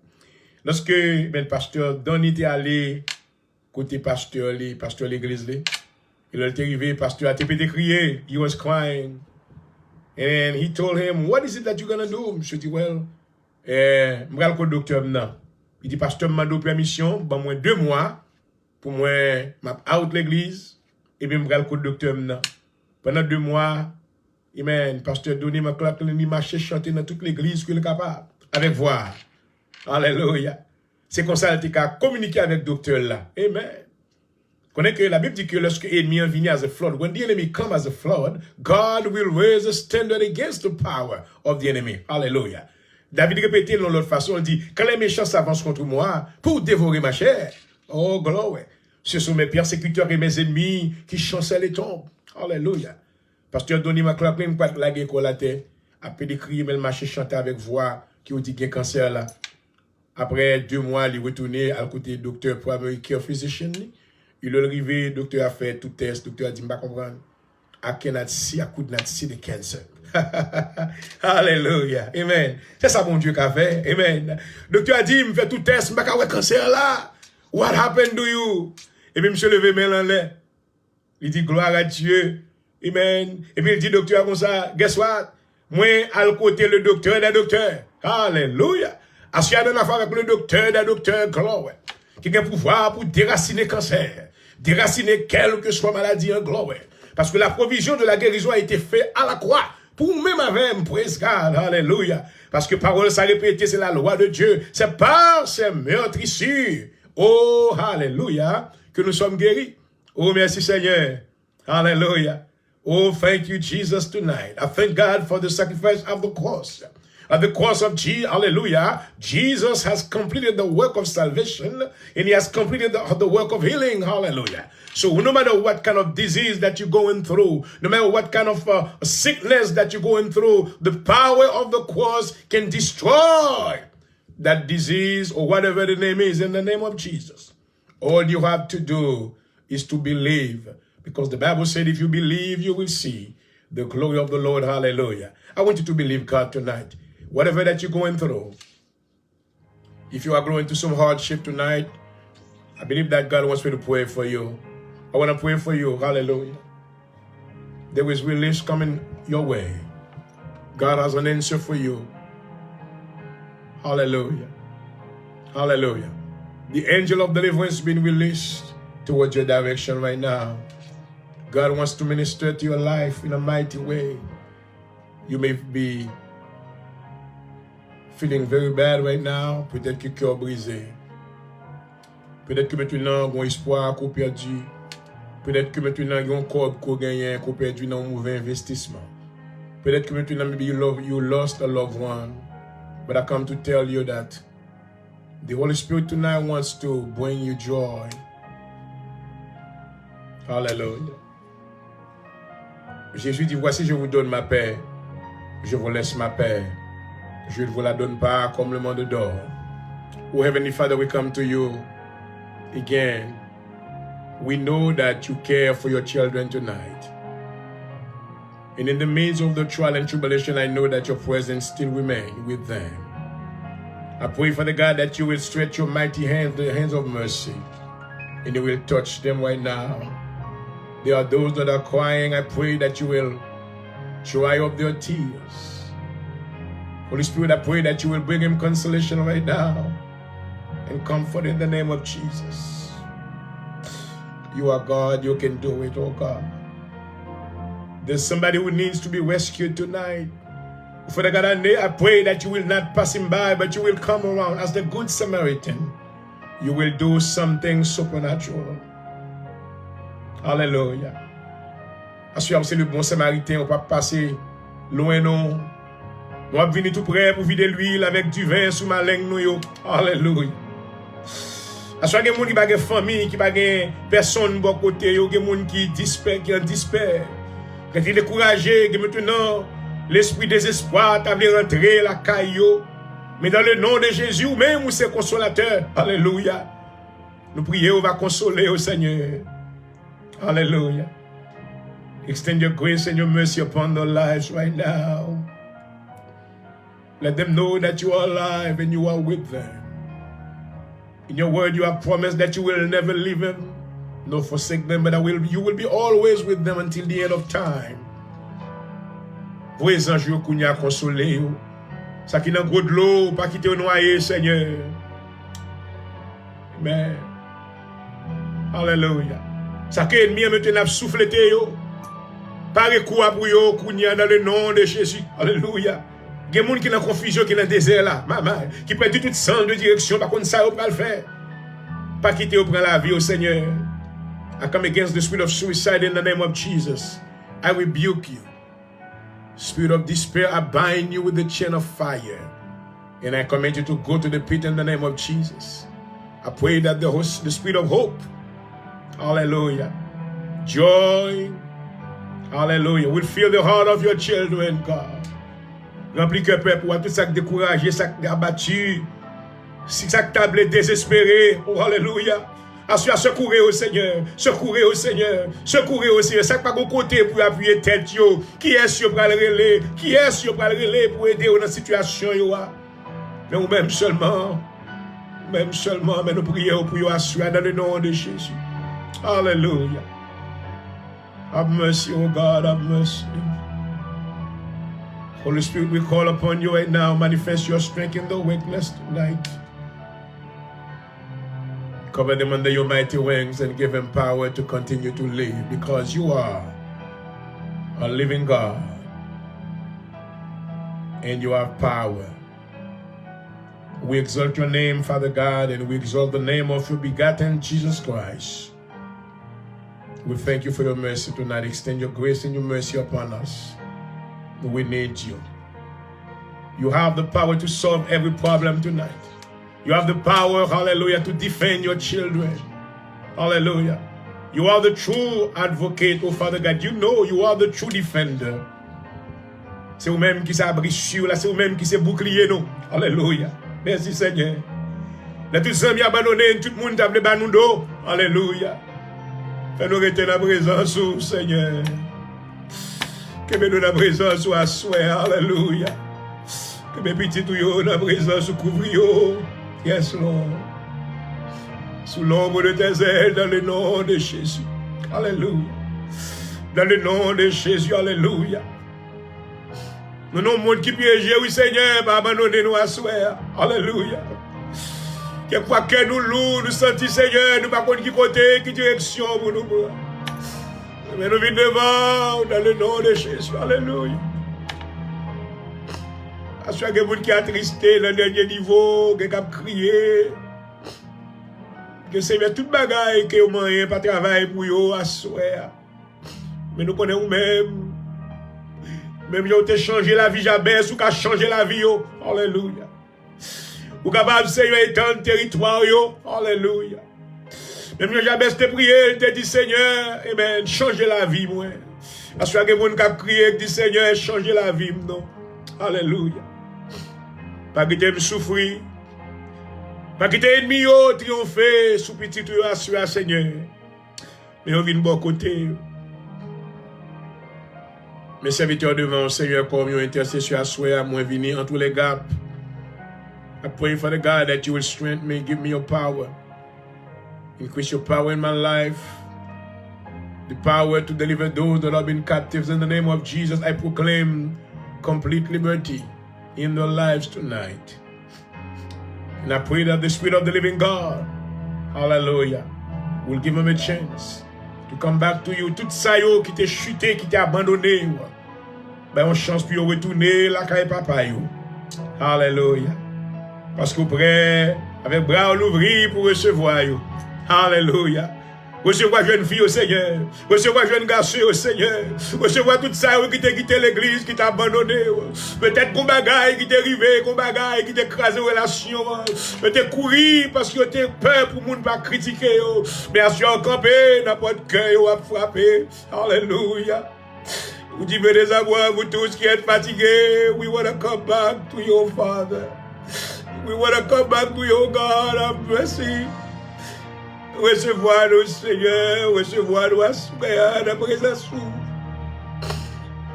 Lorsque le pasteur Donnie était allé, côté pasteur l'église, il est arrivé, le pasteur a été crié, he was crying. And he told him, what is it that you're going to do? Je dis, well, je vais aller au docteur maintenant. Il dit, pasteur m'a donné permission, ben moins 2 mois, pour moi, je out l'église. Et bien, je vais aller au docteur maintenant. Pendant 2 mois, amen, pasteur Donnie McLaughlin, il marchait chanter dans toute l'église qu'il est capable, avec voix. Alléluia. C'est comme ça qu'il a communiqué avec le docteur là. Amen. Connais que la Bible dit que lorsque l'ennemi vient as a flood, when the enemy comes as a flood, God will raise a standard against the power of the enemy. Alléluia. David répétait de l'autre façon, il dit, quand les méchants s'avancent contre moi pour dévorer ma chair, oh gloire. Ce sont mes persécuteurs et mes ennemis qui chancellent et tombent. Alléluia. Pasteur Donnie McLaughlin, pas de la guerre la tête, après de crier, mais le marché chanter avec voix, qui ont dit qu'il y a un cancer là. Après 2 mois, il est retourné à côté du docteur primary care physician. Il est arrivé, le docteur a fait tout test, le docteur a dit, je ne comprends pas. I cannot see, I could not see the cancer. Alléluia. Amen. C'est ça, mon Dieu, qu'a fait. Amen. Le docteur a dit, je me fais tout test, je ne comprends pas cancer là. What happened to you? Et puis, monsieur levé main en l'air. Il dit, gloire à Dieu. Amen. Et puis, il dit, docteur, comme ça, guess what? Moi, à côté le docteur d'un docteur. Alléluia. Assis à une affaire avec le docteur d'un docteur, gloire. Qui a un pouvoir pour déraciner cancer. Déraciner quelle que soit maladie, gloire. Parce que la provision de la guérison a été faite à la croix. Pour même avec, praise God. Alléluia. Parce que parole, ça répété, c'est la loi de Dieu. C'est par ces meurtrissures. Oh, alléluia, que nous sommes guéris. Oh, merci Seigneur. Alléluia. Oh, thank you, Jesus, tonight. I thank God for the sacrifice of the cross. At the cross of Jesus, hallelujah, Jesus has completed the work of salvation and he has completed the work of healing, hallelujah. So no matter what kind of disease that you're going through, no matter what kind of sickness that you're going through, the power of the cross can destroy that disease or whatever the name is in the name of Jesus. All you have to do is to believe, because the Bible said if you believe, you will see the glory of the Lord, hallelujah. I want you to believe God tonight. Whatever that you're going through, if you are going through some hardship tonight, I believe that God wants me to pray for you. I want to pray for you. Hallelujah. There is release coming your way. God has an answer for you. Hallelujah. Hallelujah. The angel of deliverance has been released towards your direction right now. God wants to minister to your life in a mighty way. You may be feeling very bad right now, peut-être que cœur brisé. Peut-être que maintenant, il y a un espoir qu'on perdu. Peut-être que maintenant, il y a un corps qu'on gagne, qu'on perdu dans un mauvais investissement. Peut-être que maintenant, maybe you lost a loved one. But I come to tell you that the Holy Spirit tonight wants to bring you joy. Hallelujah. Jésus dit, voici, je vous donne ma paix. Je vous laisse ma paix. Je ne vous la donne pas comme le monde dort. Oh, Heavenly Father, we come to you again. We know that you care for your children tonight. And in the midst of the trial and tribulation, I know that your presence still remains with them. I pray, Father God, that you will stretch your mighty hands, the hands of mercy, and you will touch them right now. There are those that are crying. I pray that you will dry up their tears. Holy Spirit, I pray that you will bring him consolation right now and comfort in the name of Jesus. You are God, you can do it, oh God. There's somebody who needs to be rescued tonight. Father God, I pray that you will not pass him by, but you will come around as the good Samaritan. You will do something supernatural. Hallelujah. Assurez c'est le bon Samaritain, on va pas passer loin non. Nous avons venu tout près pour vider l'huile avec du vin sous ma langue nous. Alléluia. Assurez qu'il y a des gens qui ont famille, qui n'ont personne de côté, il y a des gens qui dispèrent. Quand il est découragé, que maintenant l'esprit désespoir t'a voulu rentrer la caillou. Mais dans le nom de Jésus, même où c'est consolateur. Alléluia. Nous prions, on va consoler au Seigneur. Alléluia. Extend your grace and your mercy upon their lives right now. Let them know that you are alive and you are with them. In your word, you have promised that you will never leave them, nor forsake them, but you will be always with them until the end of time. Vos anges qui nous consolé, ça qui dans gros de l'eau, pas quitter au noyer, Seigneur. Amen. Hallelujah. Ça qui ennemi maintenant soufflé yo. Pare coup pour yo, dans le nom de Jésus. Alléluia. Il y a des gens qui sont en confusion, qui sont dans le désert là, maman, qui perdent tout sens de direction, par contre ça, on va le faire. Pas quitter ou prendre la vie au Seigneur. I come against the spirit of suicide in the name of Jesus. I rebuke you. Spirit of despair, I bind you with the chain of fire. And I command you to go to the pit in the name of Jesus. I pray that the spirit of hope, hallelujah, joy, hallelujah, will fill the heart of your children, God. Remplis que peuple pour tout ça qui découragé, ça qui abattu, ça qui tablé désespéré. Oh, alléluia. Assure, secourez au Seigneur, secourez au Seigneur, secourez au Seigneur. Ça qui pas bon côté pour appuyer tête yo. Qui est sur pour le relais? Qui est sur pour le relais pour aider dans la situation yo? Mais ou même seulement, mais nous prions pour vous assurer dans le nom de Jésus. Alléluia. Have mercy, oh God, have mercy. Holy Spirit, we call upon you right now. Manifest your strength in the weakness tonight. Cover them under your mighty wings and give them power to continue to live, because you are a living God and you have power. We exalt your name, Father God, and we exalt the name of your begotten Jesus Christ. We thank you for your mercy tonight. Extend your grace and your mercy upon us. We need you. You have the power to solve every problem tonight. You have the power, hallelujah, to defend your children. Hallelujah. You are the true advocate, oh Father God. You know you are the true defender. C'est vous-même qui s'abri sur là, c'est vous-même qui s'est bouclier, non. Alléluia. Merci Seigneur. Là, tout ça, bien abandonné, tout le monde t'a appelé nous dos. Alléluia. Fais-nous rester dans la présence, oh Seigneur. Que nous dans la présence, oh Assoir. Alléluia. Que mes petits tuyaux dans la présence, couvrir. Yes, Lord. Sous l'ombre de tes ailes, dans le nom de Jésus. Alléluia. Dans le nom de Jésus, alléluia. Nous sommes monde qui piège, oui Seigneur, pas abandonner nous à soir. Alléluia. Quelquefois que nous louons, nous sentons Seigneur, nous ne savons pas qui côté, qui direction pour nous. Mais nous venons devant, dans le nom de Jésus. Alléluia. À chaque monde qui a attristé dans le dernier niveau, qui a crié. Que Seigneur, toute bagaille que vous moyen pas travail pour vous à soir. Mais nous connaissons même. Même si vous avez changé la vie, Jabez, ou avez changé la vie. Alléluia. Vous êtes capable, Seigneur, étendre le territoire. Alléluia. Même si Jabez te prié, il te dit, Seigneur, amen, changez la vie, moi. Parce que vous avez crié, dit, Seigneur, changez la vie, non. Alléluia. Pas quitter me souffrir. Pas quitter ennemi, triompher, sous petit à Seigneur. Mais on vient de bon côté. Mes serviteurs devant, Seigneur, comme une intercession à soi, moi venir en tous les gaps. I pray for the God that you will strengthen me, give me your power. Increase your power in my life. The power to deliver those that have been captives. In the name of Jesus, I proclaim complete liberty in their lives tonight. And I pray that the Spirit of the living God, hallelujah, will give them a chance to come back to you. Tout ça yo qui t'est chuté, qui t'est abandonné, ben on chance pour retourner la caille papa yo. Hallelujah. Parce que vous prêt avec bras ouverts pour recevoir yo. Hallelujah. Recevoir jeune fille au Seigneur. Recevoir jeune garçon au Seigneur. Recevoir tout ça qui t'a quitté l'église, qui t'a abandonné. Peut-être qu'on bagaille qui t'est arrivé, qu'on bagaille qui t'a écrasé relation. Peut-être courir parce que t'es peur pour monde pas critiquer. Mais à ce campé, n'importe cœur à frapper. Alléluia. Vous dites des avoir, vous tous qui êtes fatigués. We want to come back to your Father. We want to come back to your God. Have mercy. Recevoir-nous, Seigneur, recevoir-nous à la présence.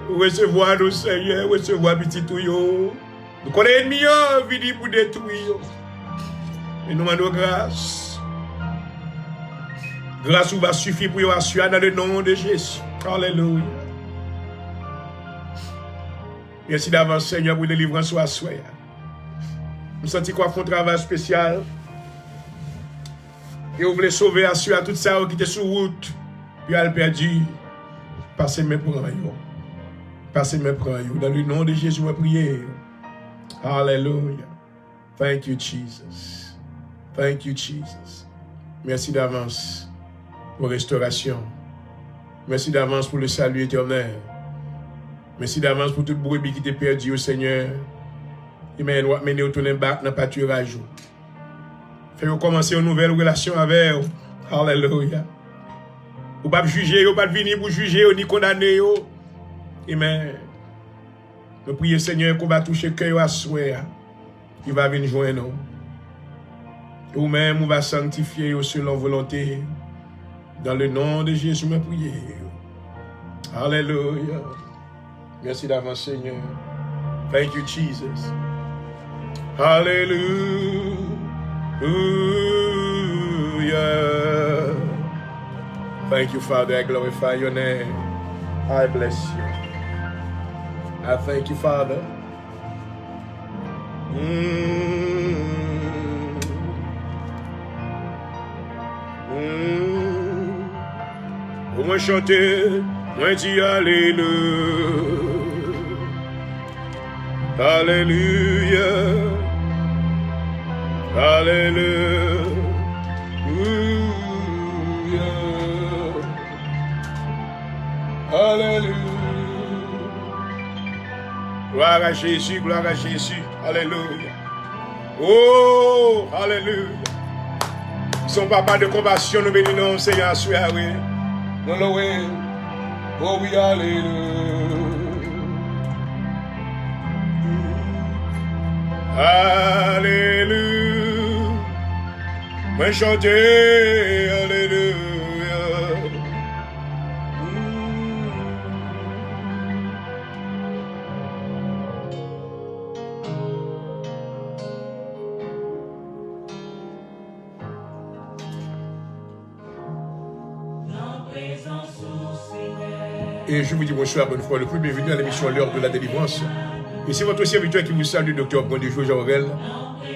Recevoir-nous, Seigneur, recevoir petit tuyau. Nous connaissons l'ennemi, venu pour détruire. Et nous demandons grâce. Grâce va suffire pour y assurer dans le nom de Jésus. Alléluia. Merci d'avance, Seigneur, pour délivrance à soi. Nous sentons quoi font un travail spécial. Et vous voulez sauver à tout ça qui était sur route. Puis elle perdu. Passez mes prends. Passez mes prends. Dans le nom de Jésus, je prie. Alléluia. Thank you, Jesus. Thank you, Jesus. Merci d'avance pour restauration. Merci d'avance pour le salut éternel. Merci d'avance pour toute brebis qui t'est perdu au Seigneur. Amen. Ou amener au tourner back dans le pâturage. Faites-vous commencer une nouvelle relation avec vous. Alléluia. Vous ne pouvez pas juger, vous ne pouvez pas venir pour juger, ni condamner. Amen. Nous prions, Seigneur, qu'on va toucher le cœur à soi. Il va venir joindre nous. Vous-même, vous va sanctifier selon volonté. Dans le nom de Jésus, je prie. Alléluia. Merci d'avance, Seigneur. Thank you, Jesus. Hallelujah. Thank you, Father. I glorify your name. I bless you. I thank you, Father. Moi chanter, moi dis Alléluia. Alléluia. Alléluia. Alléluia. Gloire à Jésus, gloire à Jésus. Alléluia. Oh, alléluia. Son papa de compassion, nous bénissons, Seigneur, sois oui. Non, oui. Oh oui, alléluia. Alléluia. Moi chanter, alléluia. Et je vous dis bonsoir, bonne foi, le plus bienvenue à l'émission L'heure de la délivrance. Et c'est votre serviteur qui vous salue, docteur Bondijo Jean-Aurel,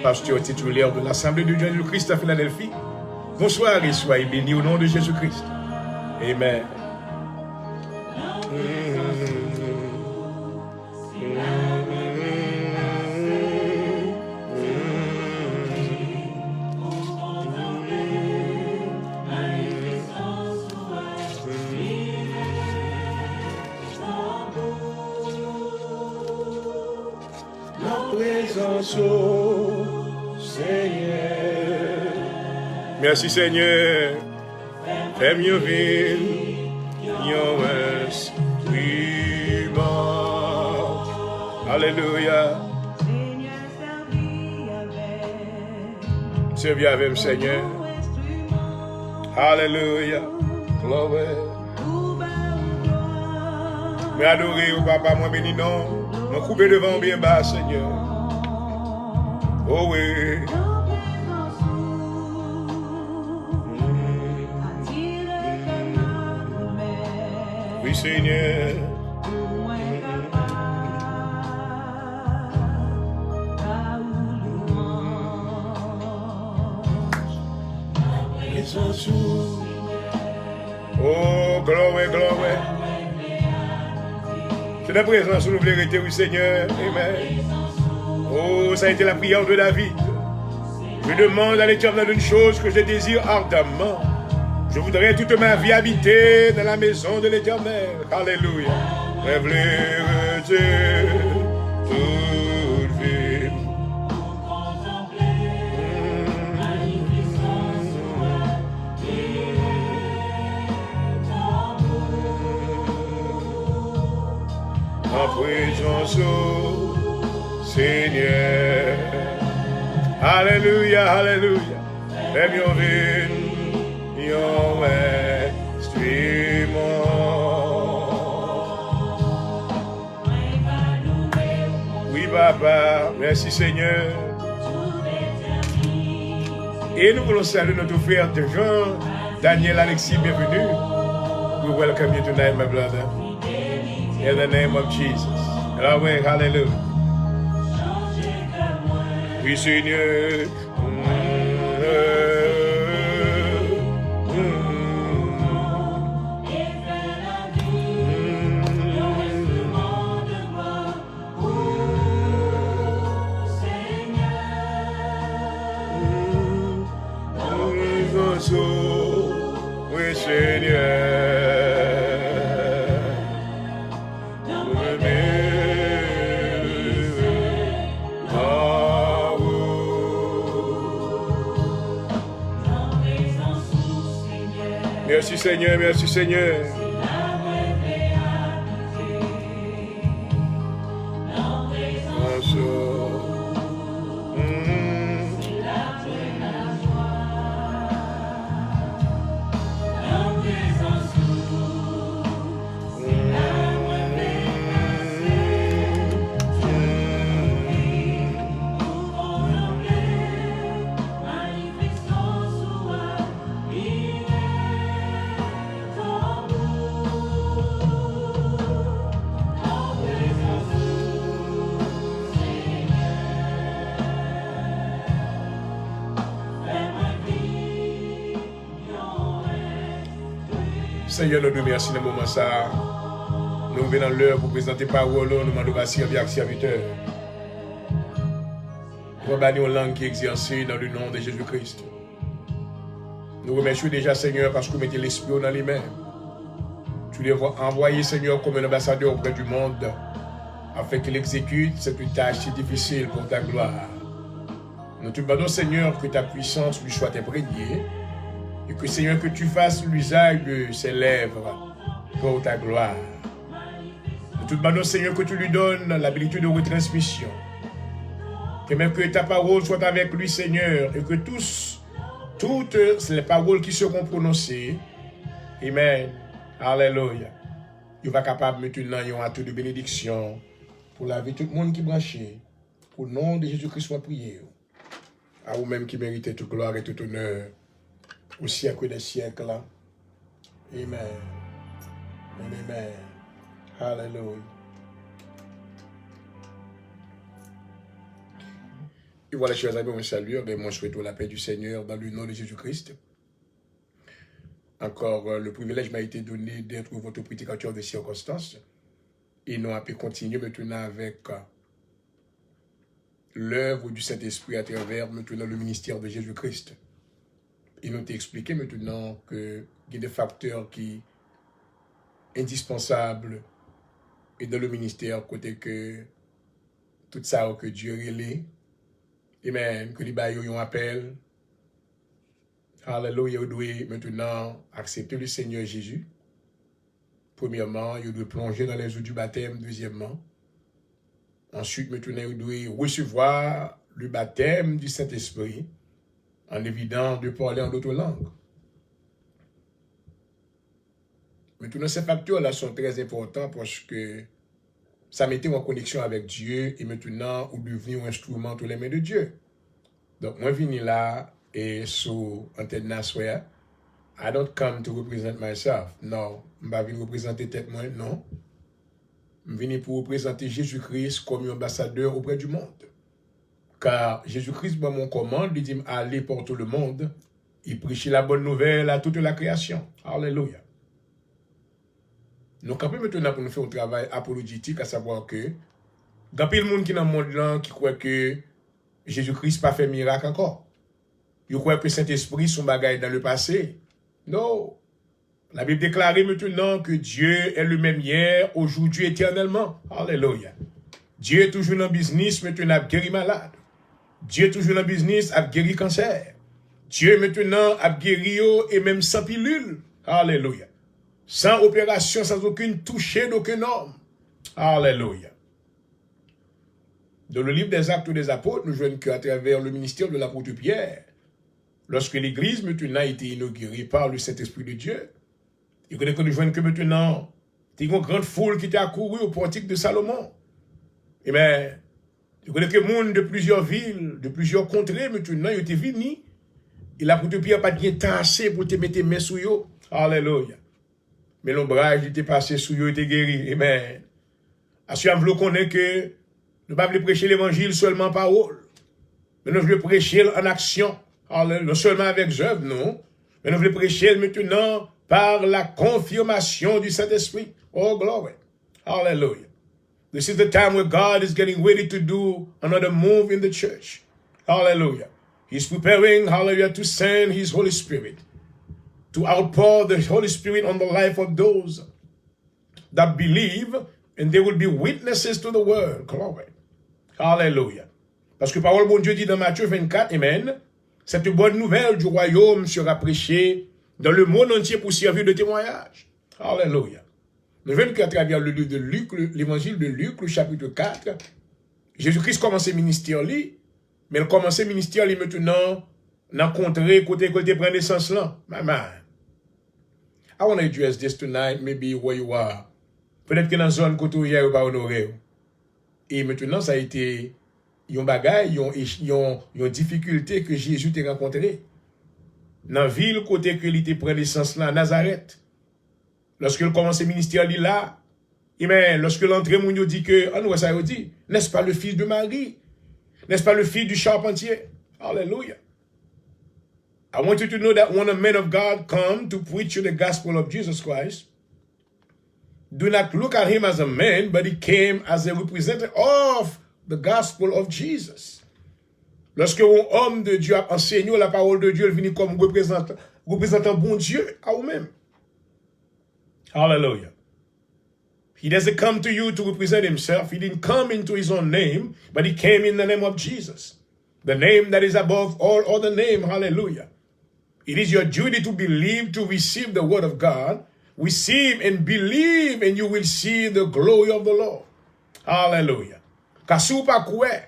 pasteur titulaire de l'Assemblée de Dieu Jésus-Christ à Philadelphie. Bonsoir et soyez bénis au nom de Jésus-Christ. Amen. Seigneur. Merci Seigneur. Fais mieux vivre. Alléluia. Servis avec Seigneur. Alléluia. Gloire. Mais adorer au papa, moi béni non. Mon coupé devant bien bas, Seigneur. Oh oui. Oui, Seigneur. Oh, gloire, gloire. C'est la présence où nous voulons rester, oui, Seigneur. Amen. Oh, ça a été la prière de David. Je demande à l'Éternel une chose que je désire ardemment. Je voudrais toute ma vie habiter dans la maison de l'Éternel. Alléluia. Rêve toute vie. En présence au Seigneur. Alléluia, alléluia. Même yon vin, yon streamon. Oui, papa, merci Seigneur. Et nous voulons saluer notre frère de Jean, Daniel Alexis, bienvenue. We welcome you tonight, my brother. In the name of Jesus. Hallelujah. Oui, Seigneur. Oui, Seigneur. Merci Seigneur, merci Seigneur. Seigneur, nous te remercions dans le moment ça. Nous venons dans l'heure pour présenter parole, nous demandons à servir serviteur. Pour bannir une langue qui est exercée dans le nom de Jésus-Christ. Nous remercions déjà, Seigneur, parce que vous mettez l'esprit dans les mains. Tu Tu l'as envoyé, Seigneur, comme un ambassadeur auprès du monde, afin qu'il exécute cette tâche si difficile pour ta gloire. Nous te demandons, Seigneur, que ta puissance lui soit imprégnée, et que, Seigneur, que tu fasses l'usage de ses lèvres pour ta gloire. Nous te demandons, Seigneur, que tu lui donnes l'habilité de retransmission, que même que ta parole soit avec lui, Seigneur, et que toutes les paroles qui seront prononcées, Amen, Alléluia, il va capable maintenant, il y a un acte de bénédiction pour la vie de tout le monde qui est branché, au nom de Jésus-Christ, soit prié. À vous-même qui méritez toute gloire et tout honneur, au siècle des siècles. Amen. Amen. Alléluia. Et voilà, chers amis, mon salut et mon souhait la paix du Seigneur dans le nom de Jésus-Christ. Encore, le privilège m'a été donné d'être votre prédicateur de circonstances. Et nous avons pu continuer maintenant avec l'œuvre du Saint-Esprit à travers maintenant le ministère de Jésus-Christ. Il nous a expliqué maintenant qu'il y a des facteurs qui sont indispensables et dans le ministère, côté que tout ça que Dieu relève, Amen, que les bailleurs ont appel. Alléluia, vous devez maintenant accepter le Seigneur Jésus. Premièrement, vous devez plonger dans les eaux du baptême. Deuxièmement, ensuite, maintenant, vous devez recevoir le baptême du Saint-Esprit en évitant de parler en d'autres langues. Maintenant, ces facteurs-là sont très importants parce que ça mettait en connexion avec Dieu et maintenant, vous devenez un instrument dans les mains de Dieu. Donc, moi, je viens là et sur antenne nationale. I don't come to represent myself. Non, je ne vais pas venir représenter tête moi, non. Je viens pour représenter Jésus-Christ comme ambassadeur auprès du monde. Car Jésus-Christ m'a mon commande, il dit aller pour tout le monde et prêcher la bonne nouvelle à toute la création. Alléluia. Nous campons maintenant pour nous faire un travail apologétique, à savoir que il y a plein de monde qui dans le monde là qui croit que Jésus-Christ n'a pas fait miracle encore. Ils croient que le Saint-Esprit son bagage dans le passé. Non. La Bible déclare maintenant que Dieu est le même hier, aujourd'hui, éternellement. Alléluia. Dieu est toujours dans le business, maintenant, à guérir malade. Dieu est toujours dans le business, à guérir cancer. Dieu maintenant a guéri et même sans pilule. Alléluia. Sans opération, sans aucune touchée d'aucun homme. Alléluia. Dans le livre des Actes des Apôtres, nous voyons qu'à travers le ministère de l'apôtre Pierre, lorsque l'Église maintenant a été inaugurée par le Saint-Esprit de Dieu, il connaît que nous voyons que maintenant, il y a une grande foule qui était accourue au portique de Salomon. Et bien, il connaît que le monde de plusieurs villes, de plusieurs contrées, maintenant, ils étaient venus. Et l'apôtre Pierre n'a pas bien tassé pour te mettre les mains sur eux. Alléluia. Mais l'ombrage était passé sur eux, était guéri. Amen. Assurément, vous connaissez que nous ne pouvons pas prêcher l'évangile seulement en parole. Mais nous voulons prêcher en action. Non seulement avec œuvres, non. Mais nous voulons prêcher maintenant par la confirmation du Saint-Esprit. Oh, glory. Hallelujah. This is the time where God is getting ready to do another move in the church. Hallelujah. He's preparing, hallelujah, to send His Holy Spirit, to outpour the Holy Spirit on the life of those that believe, and they will be witnesses to the world. Glory. Hallelujah. Parce que parole bon Dieu dit dans Matthieu 24, Amen, cette bonne nouvelle du royaume sera prêchée dans le monde entier pour servir de témoignage. Hallelujah. Nous venons qu'à travers le livre de Luc, l'évangile de Luc, le chapitre 4, Jésus-Christ commence le ministère, mais il commence le ministère maintenant dans contrée côté que tu prends naissance là. Maman. I want to address this tonight, maybe where you are. Peut-être que dans la zone côté où il y a pas honoré. Et maintenant, ça a été un bagage, une difficulté que Jésus t'a rencontré. Dans la ville côté que il était prend naissance là, Nazareth. Lorsqu'il commence le ministère là, lorsque l'entrée moun dit que, on ça dit, n'est-ce pas le fils de Marie? N'est-ce pas le fils du charpentier? Hallelujah. I want you to know that when a man of God come to preach you the gospel of Jesus Christ, do not look at him as a man, but he came as a representative of the gospel of Jesus. Lorsque un homme de Dieu a enseigné la parole de Dieu, il vient comme représentant bon Dieu à vous-même. Hallelujah. He doesn't come to you to represent himself. He didn't come into his own name, but he came in the name of Jesus, the name that is above all other name. Hallelujah. It is your duty to believe, to receive the word of God. Receive and believe, and you will see the glory of the Lord. Hallelujah. Kasupakwe.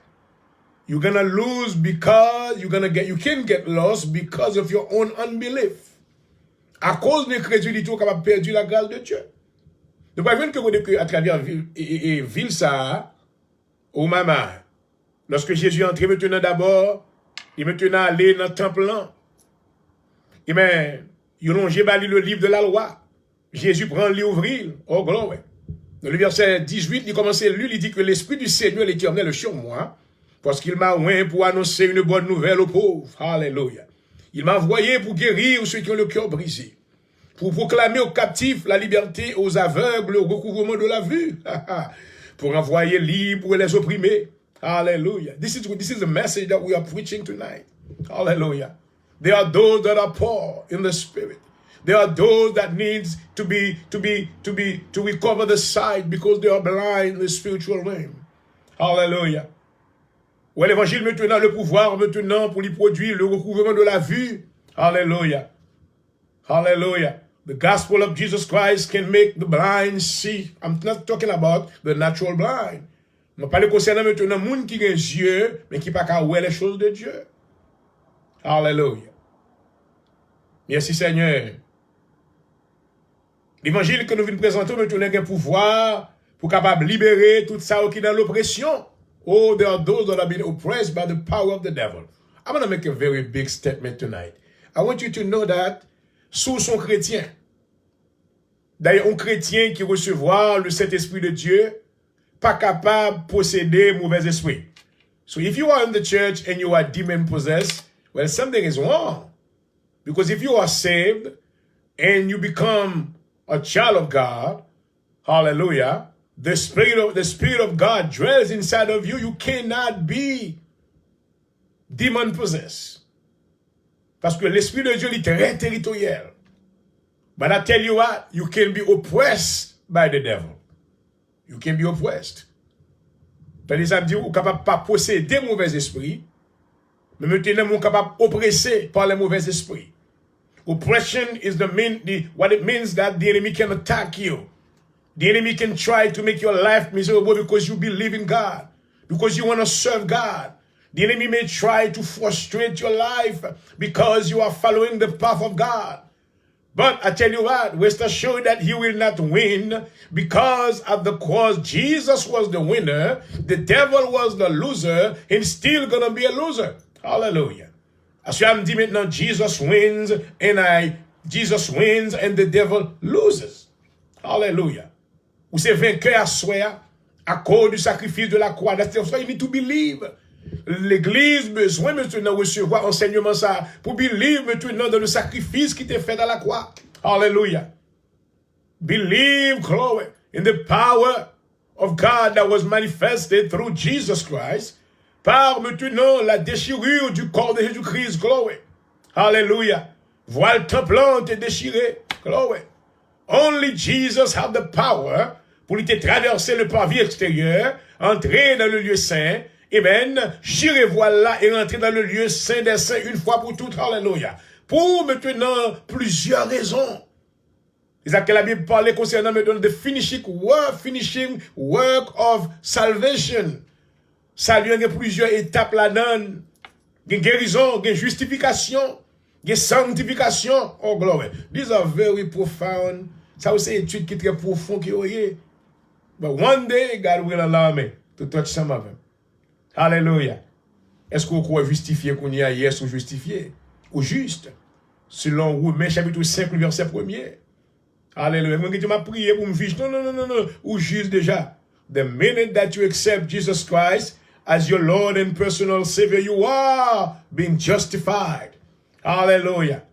You're going to lose because you can get lost because of your own unbelief. À cause de crédulité, vous avez perdu la grâce de Dieu. Nous pouvons que à travers ville ça, au maman. Lorsque Jésus est entré maintenant d'abord, il est maintenant allé dans le temple là. Et bien, il a longé le livre de la loi. Jésus prend le livre, oh gloire. Dans le verset 18, il commence à lire, il dit que l'Esprit du Seigneur l'Éternel est sur moi, parce qu'il m'a oint pour annoncer une bonne nouvelle aux pauvres. Alléluia. Il m'a envoyé pour guérir ceux qui ont le cœur brisé, pour proclamer aux captifs la liberté, aux aveugles, au recouvrement de la vue, pour envoyer libres les opprimés. Hallelujah. This is the message that we are preaching tonight. Hallelujah. There are those that are poor in the spirit. There are those that needs to recover the sight because they are blind in the spiritual realm. Hallelujah. Ouais, l'évangile maintenant le pouvoir maintenant pour lui produire le recouvrement de la vue. Hallelujah. Hallelujah. The gospel of Jesus Christ can make the blind see. I'm not talking about the natural blind. Je parle concernant maintenant le monde qui a des yeux, mais qui n'a pas voir les choses de Dieu. Hallelujah. Merci Seigneur. L'évangile que nous venons présenter maintenant a un pouvoir pour capable libérer tout ça qui est dans l'oppression. Oh, there are those that have been oppressed by the power of the devil. I'm going to make a very big statement tonight. I want you to know that sous son chrétien, d'ailleurs un chrétien qui recevra le Saint-Esprit de Dieu, pas capable de posséder mauvais esprit. So if you are in the church and you are demon possessed, well, something is wrong. Because if you are saved and you become a child of God, hallelujah, the Spirit of God dwells inside of you. You cannot be demon possessed. Parce que l'Esprit de Dieu est très territorial. But I tell you what, you can be oppressed by the devil. You can be oppressed. C'est-à-dire, ça veut dire, vous êtes capable de pas posséder mauvais esprits, mais maintenant, vous êtes capable d'oppresser par les mauvais esprits. Oppression is what it means that the enemy can attack you. The enemy can try to make your life miserable because you believe in God, because you want to serve God. The enemy may try to frustrate your life because you are following the path of God. But I tell you what, rest assured that he will not win because at the cross, Jesus was the winner, the devil was the loser, and still going to be a loser. Hallelujah. As I'm dit maintenant, Jesus wins and the devil loses. Hallelujah. Ou c'est vainqueur à soi à cause du sacrifice de la croix. That's why you need to believe. L'Église besoin maintenant de recevoir enseignement ça pour believe maintenant dans le sacrifice qui t'est fait à la croix. Hallelujah. Believe, glory, in the power of God that was manifested through Jesus Christ. Par maintenant la déchirure du corps de Jésus-Christ, glory. Hallelujah. Voile templante est déchiré, glory. Only Jesus had the power pour lui traverser le parvis extérieur, entrer dans le lieu saint, amen, chirer voile là et rentrer dans le lieu saint des saints une fois pour toutes, hallelujah. Pour maintenant plusieurs raisons. C'est ça que la Bible parlait concernant maintenant the finishing work of salvation. Salut, il y a plusieurs étapes là-dedans. Il y a guérison, il y a justification, il y a sanctification. Oh, glory. These are very profound. Ça aussi, études qui sont très profondes qui est. But one day, God will allow me to touch some of them. Hallelujah. Est-ce que vous pouvez justifier qu'on y a yes ou justifié? Ou juste? Selon Romains chapitre 5, verset 1er. Alléluia. Moi, tu m'as prié pour me juger. Non. Ou juste déjà. The minute that you accept Jesus Christ as your Lord and personal Savior, you are being justified. Hallelujah.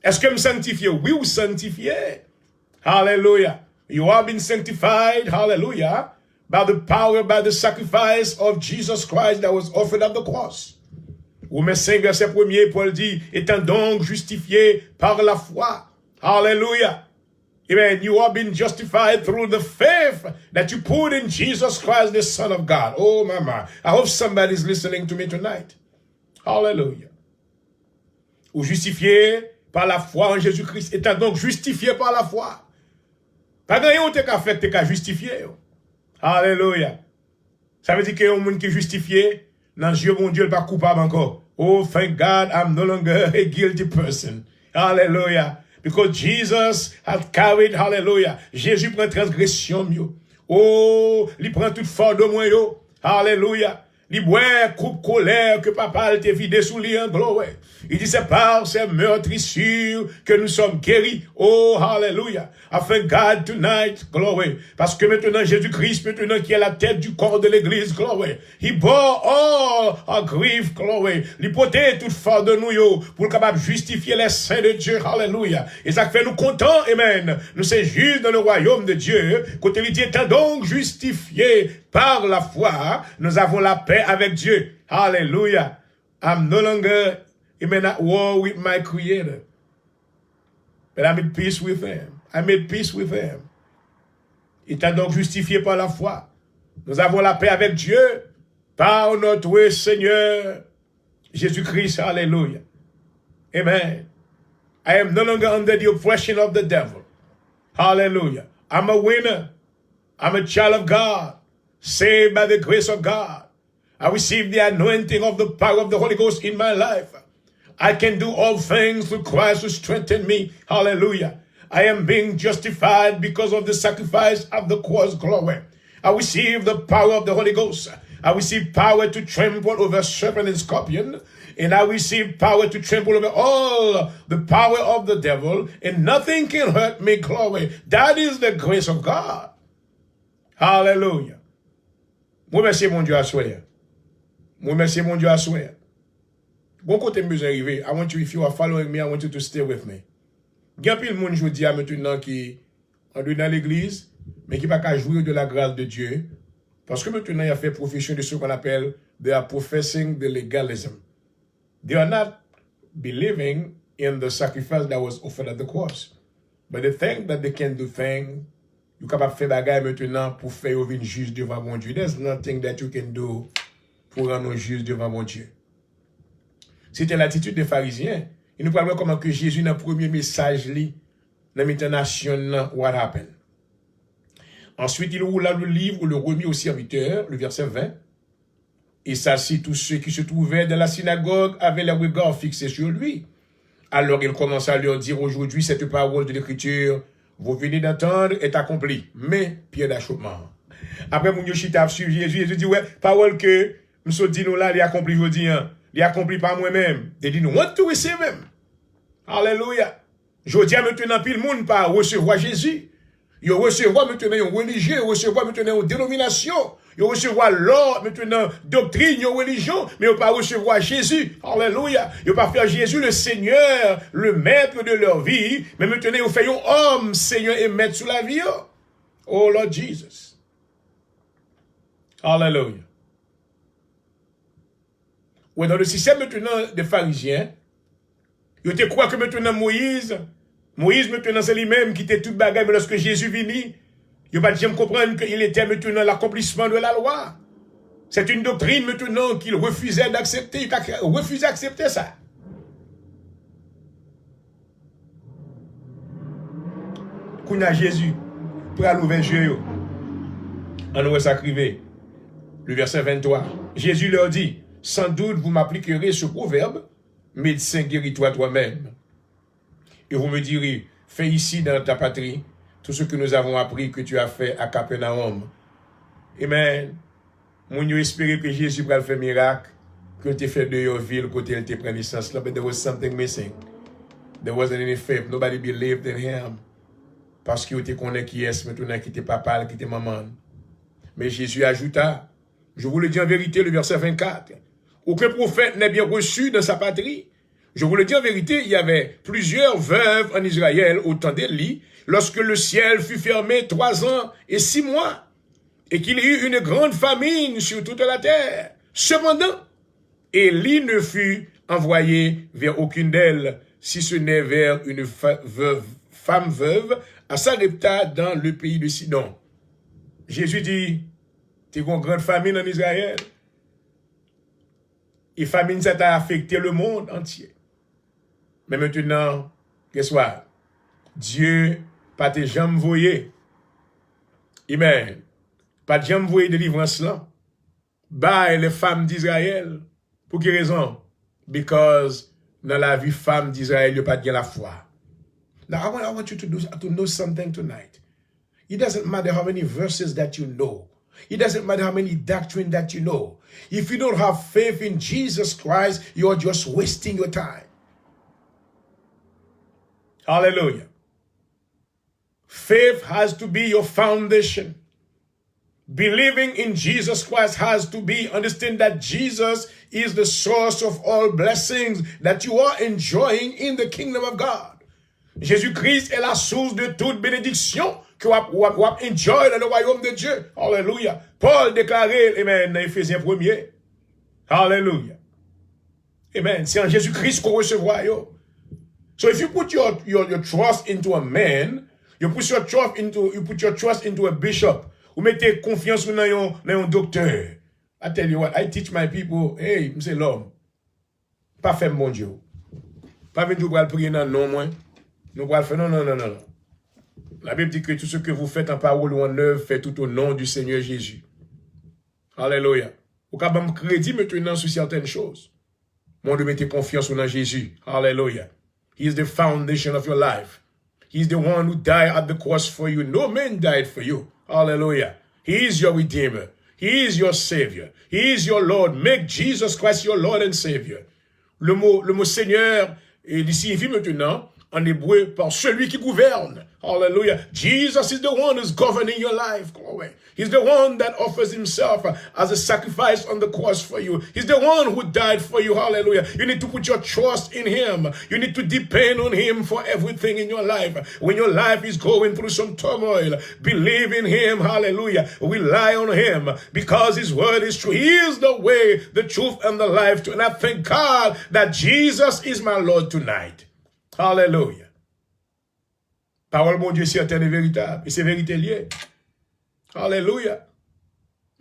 Est-ce que me sanctifié? Oui, ou sanctifié. Hallelujah. You are being sanctified. Hallelujah. By the power, by the sacrifice of Jesus Christ that was offered at the cross. Romains 5, verset 1er, Paul dit, étant donc justifié par la foi. Hallelujah. Amen. You are being justified through the faith that you put in Jesus Christ, the Son of God. Oh, my. I hope somebody's listening to me tonight. Hallelujah. Ou justifié par la foi en Jésus-Christ, étant donc justifié par la foi. Pas grand chose qu'à faire, qu'à justifier. Hallelujah. Ça veut dire qu'il y a un monde qui est justifié, dans Dieu, mon Dieu, pas coupable encore. Oh, thank God, I'm no longer a guilty person. Hallelujah. Because Jesus has carried, hallelujah. Jésus prend transgression, yo. Oh, il prend toute faute de moi, yo. Hallelujah. Il boit coupe colère que papa t'a vidé sous lui en gloire. Il dit c'est par ces meurtrissures que nous sommes guéris. Oh, hallelujah. Afin God tonight, glory. Parce que maintenant Jésus-Christ, maintenant qui est la tête du corps de l'église, glory. He bore all our grief, glory. Il portait toute force de nous, yo, pour capable justifier les saints de Dieu, hallelujah. Et ça fait nous contents, amen. Nous sommes juste dans le royaume de Dieu. Côté il dit, étant donc justifié par la foi, nous avons la paix avec Dieu. Hallelujah. I'm no longer at war with my Creator. But I made peace with Him. I made peace with Him. Étant donc justifié par la foi, nous avons la paix avec Dieu par notre Seigneur Jésus-Christ. Hallelujah. Amen. I am no longer under the oppression of the devil. Hallelujah. I'm a winner. I'm a child of God, saved by the grace of God. I receive the anointing of the power of the Holy Ghost in my life. I can do all things through Christ who strengthened me. Hallelujah. I am being justified because of the sacrifice of the cross. Glory. I receive the power of the Holy Ghost. I receive power to trample over serpent and scorpion. And I receive power to trample over all the power of the devil. And nothing can hurt me. Glory. That is the grace of God. Hallelujah. Moi, merci mon Dieu à soi. Moi, merci mon Dieu à soi. Bon côté besoin arriver. I want you, if you are following me, I want you to stay with me. Gen pile moun jodi a maintenant qui en dans l'église, mais qui pas qu'à jouir de la grâce de Dieu. Parce que maintenant, il a fait profession de ce qu'on appelle, they are professing the legalism. They are not believing in the sacrifice that was offered at the cross. But they think that they can do things. You capable faire bagay maintenant pour faire une juge devant mon Dieu. There's nothing that you can do pour rendre un juge devant mon Dieu. C'était l'attitude des pharisiens. Ils nous parlent comment que Jésus, dans le premier message, dans l'intonation, what happened. Ensuite, il roula le livre, le remit au serviteur, le verset 20. Et s'assit tous ceux qui se trouvaient dans la synagogue avaient les regards fixés sur lui. Alors il commença à leur dire aujourd'hui, cette parole de l'Écriture, vous venez d'entendre, est accomplie. Mais, pied d'achoppement. Après, mon chita sur Jésus, Jésus dit, ouais, parole que, nous dit nous là, il est accompli aujourd'hui, hein. Il est accompli par moi-même. Il dit, nous want to receive him. Alléluia. Je dis maintenant, puis le monde pas recevoir Jésus. Il recevoir maintenant une religion, il recevoir maintenant une dénomination, il recevoir l'ordre, maintenant doctrine, une religion, mais il pas recevoir Jésus. Alléluia. Il pas faire Jésus le Seigneur, le maître de leur vie, mais maintenant il fait un homme, Seigneur et maître sous la vie. Oh Lord Jesus. Alléluia. Ouais, dans le système maintenant des pharisiens, ils te croient que maintenant Moïse maintenant c'est lui-même qui était toute bagarre, mais lorsque Jésus vini, ils n'ont pas jamais comprendre qu'il était maintenant l'accomplissement de la loi. C'est une doctrine maintenant qu'il refusait d'accepter, il a refusé d'accepter ça. Quand a Jésus, pour aller ouvrir les yeux, on nous s'écrivait, le verset 23, Jésus leur dit, sans doute vous m'appliquerez ce proverbe, médecin guéris-toi toi-même. Et vous me direz, fais ici dans ta patrie tout ce que nous avons appris que tu as fait à Capernaum. Amen. Mon Dieu espérait que Jésus va faire miracle, que tu fait de your ville, côté il te prend naissance là, but there was something missing. There wasn't any faith. Nobody believed in him. Parce qu'il te connaît qui est, maintenant qui était papa, qui était maman. Mais Jésus ajouta, je vous le dis en vérité, le verset 24, aucun prophète n'est bien reçu dans sa patrie. Je vous le dis en vérité, il y avait plusieurs veuves en Israël au temps d'Élie, lorsque le ciel fut fermé 3 ans et 6 mois, et qu'il y eut une grande famine sur toute la terre. Cependant, Élie ne fut envoyé vers aucune d'elles, si ce n'est vers une femme veuve à Sarepta dans le pays de Sidon. Jésus dit, tu as une grande famine en Israël. Et famine, ça a affecté le monde entier. Mais maintenant, qu'est-ce que Dieu, pas tes jambes voyées. Amen. Pas de jambes voyées de délivrance là. Bah, les femmes d'Israël. Pour quelle raison? Because dans la vie femme d'Israël, il n'y a pas de la foi. Now, I want you to know something tonight. It doesn't matter how many verses that you know. It doesn't matter how many doctrine that you know. If you don't have faith in Jesus Christ, you're just wasting your time. Hallelujah. Faith has to be your foundation. Believing in Jesus Christ has to be, understand that Jesus is the source of all blessings that you are enjoying in the kingdom of God. Jésus-Christ est la source de toute bénédiction que vous enjoy dans le royaume de Dieu. Hallelujah. Paul déclarait, amen, dans Éphésiens 1er. Hallelujah. Amen. C'est en Jésus-Christ qu'on recevra yo. So if you put your trust into a man, you put your trust into a bishop, ou mettez confiance dans un docteur. I tell you what, I teach my people, hey, c'est l'homme. Pas faire mon Dieu. Pas venir pour prier dans non moi. Nous allons faire non. La Bible dit que tout ce que vous faites en parole ou en œuvre, faites tout au nom du Seigneur Jésus. Alléluia. Vous pouvez me crédit maintenant sur certaines choses. Moi, de mettre confiance en Jésus. Alléluia. He is the foundation of your life. He is the one who died at the cross for you. No man died for you. Hallelujah. He is your Redeemer. He is your Savior. He is your Lord. Make Jesus Christ your Lord and Savior. Le mot Seigneur, il signifie maintenant, en hébreu, par celui qui gouverne. Hallelujah. Jesus is the one who's governing your life. Glory. He's the one that offers himself as a sacrifice on the cross for you. He's the one who died for you. Hallelujah. You need to put your trust in him. You need to depend on him for everything in your life. When your life is going through some turmoil, believe in him. Hallelujah. Rely on him because his word is true. He is the way, the truth, and the life. And I thank God that Jesus is my Lord tonight. Hallelujah. Parole mon Dieu certaine et véritable. Et c'est vérité liée. Alléluia.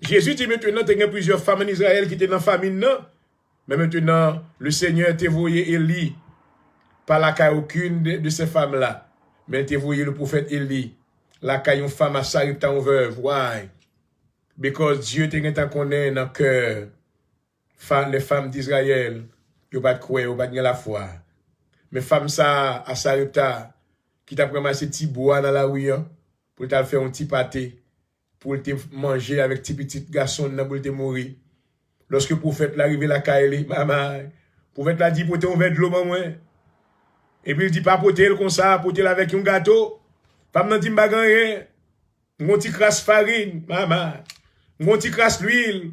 Jésus dit maintenant, il y a plusieurs femmes en Israël qui étaient dans la famine, non? Mais maintenant, le Seigneur t'a envoyé Élie. Pas la caille aucune de ces femmes-là. Mais t'a envoyé le prophète Élie. La caille une femme à Sarepta en veuve. Why? Because Dieu t'a connaît dans le cœur. Les femmes d'Israël, ils n'ont pas de croire, ils n'ont pas de la foi. Mais femme ça, à Sarepta, qui t'a pris ces petits bois dans la rue, pour te faire un petit pâté, pour te manger avec tes petits garçons, pour te mourir. Lorsque le prophète l'arrivé la caille, maman, le prophète l'a dit, pour te un verre de l'eau, maman. Et puis il dit, pas porter le comme ça, porter avec un gâteau. Femme n'a dit, m'bagan rien. Mon petit crasse farine, maman. Mon petit crasse l'huile.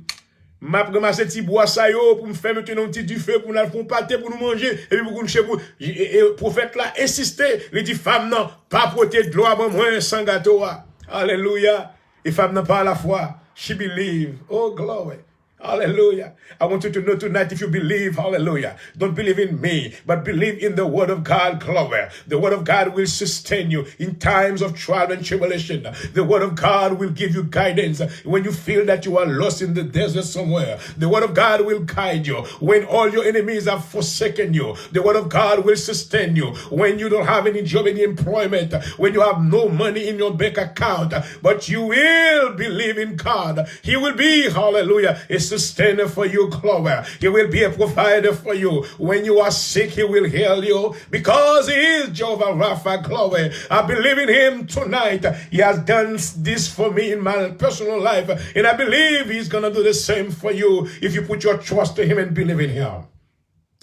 M'a ramassé petit bois ça yo pour me faire maintenant un petit du feu pour nous faire pâté pour nous manger et puis pour nous chez vous et prophète là insisté il dit femme non pas porter de l'eau avant moi sans gâteau. Alléluia. Et femme n'a pas la foi. She believe. Oh glory. Hallelujah. I want you to know tonight if you believe, hallelujah. Don't believe in me, but believe in the word of God, glory. The word of God will sustain you in times of trial and tribulation. The word of God will give you guidance when you feel that you are lost in the desert somewhere. The word of God will guide you when all your enemies have forsaken you. The word of God will sustain you when you don't have any job, any employment, when you have no money in your bank account, but you will believe in God. He will be, hallelujah, a sustainer for you, glory. He will be a provider for you. When you are sick, he will heal you because he is Jehovah Rapha, glory. I believe in him tonight. He has done this for me in my personal life, and I believe he's going to do the same for you if you put your trust in him and believe in him.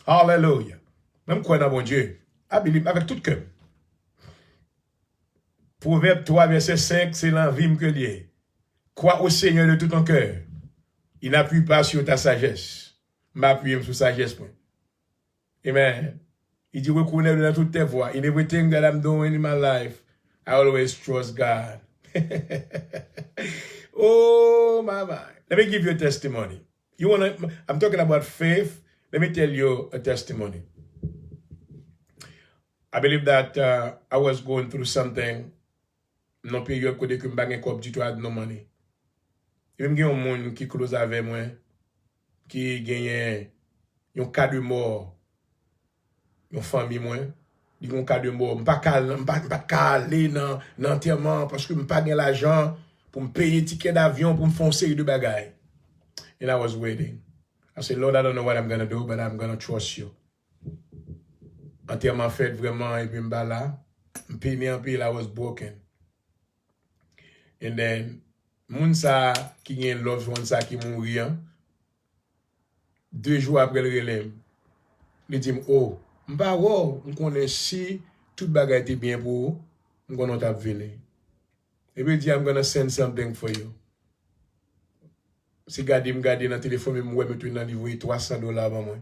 Hallelujah. Même quoi dans mon Dieu? I believe avec tout cœur. Proverbe 3, verset 5, c'est l'envie que lié. Crois au Seigneur de tout ton cœur. Il n'appuie pas sur ta sagesse. M'appuie sur sagesse. Amen. Il dit, reconnais dans toutes tes voies. In everything that I'm doing in my life, I always trust God. Oh, my. Let me give you a testimony. I'm talking about faith. Let me tell you a testimony. I believe that I was going through something. Non période côté que m'bagay kop du tout, I had no money. Même gen yon moun qui close avec moi, qui gagne yon cas de mort, yon famille moi, di yon cas de mort, m'pa aller dans enterrement parce que m'pa gen l'argent pour me payer ticket d'avion pour me faire une série de bagailles. And I was waiting. I said, Lord, I don't know what I'm gonna do, but I'm gonna trust you. Enterrement fait vraiment et puis m'ba là, m'paye en pile, I was broken. And then, moun sa qui gen love one sa qui mouri, 2 jours après le relève, il dit, oh, m'pa wow, m'konne si tout bagay était bien pour vous, m'konne t'a venu. Et puis il dit, I'm gonna send something for you. Si gade m'gade dans téléphone, m'oué me tourne dans livre $300 avant moi.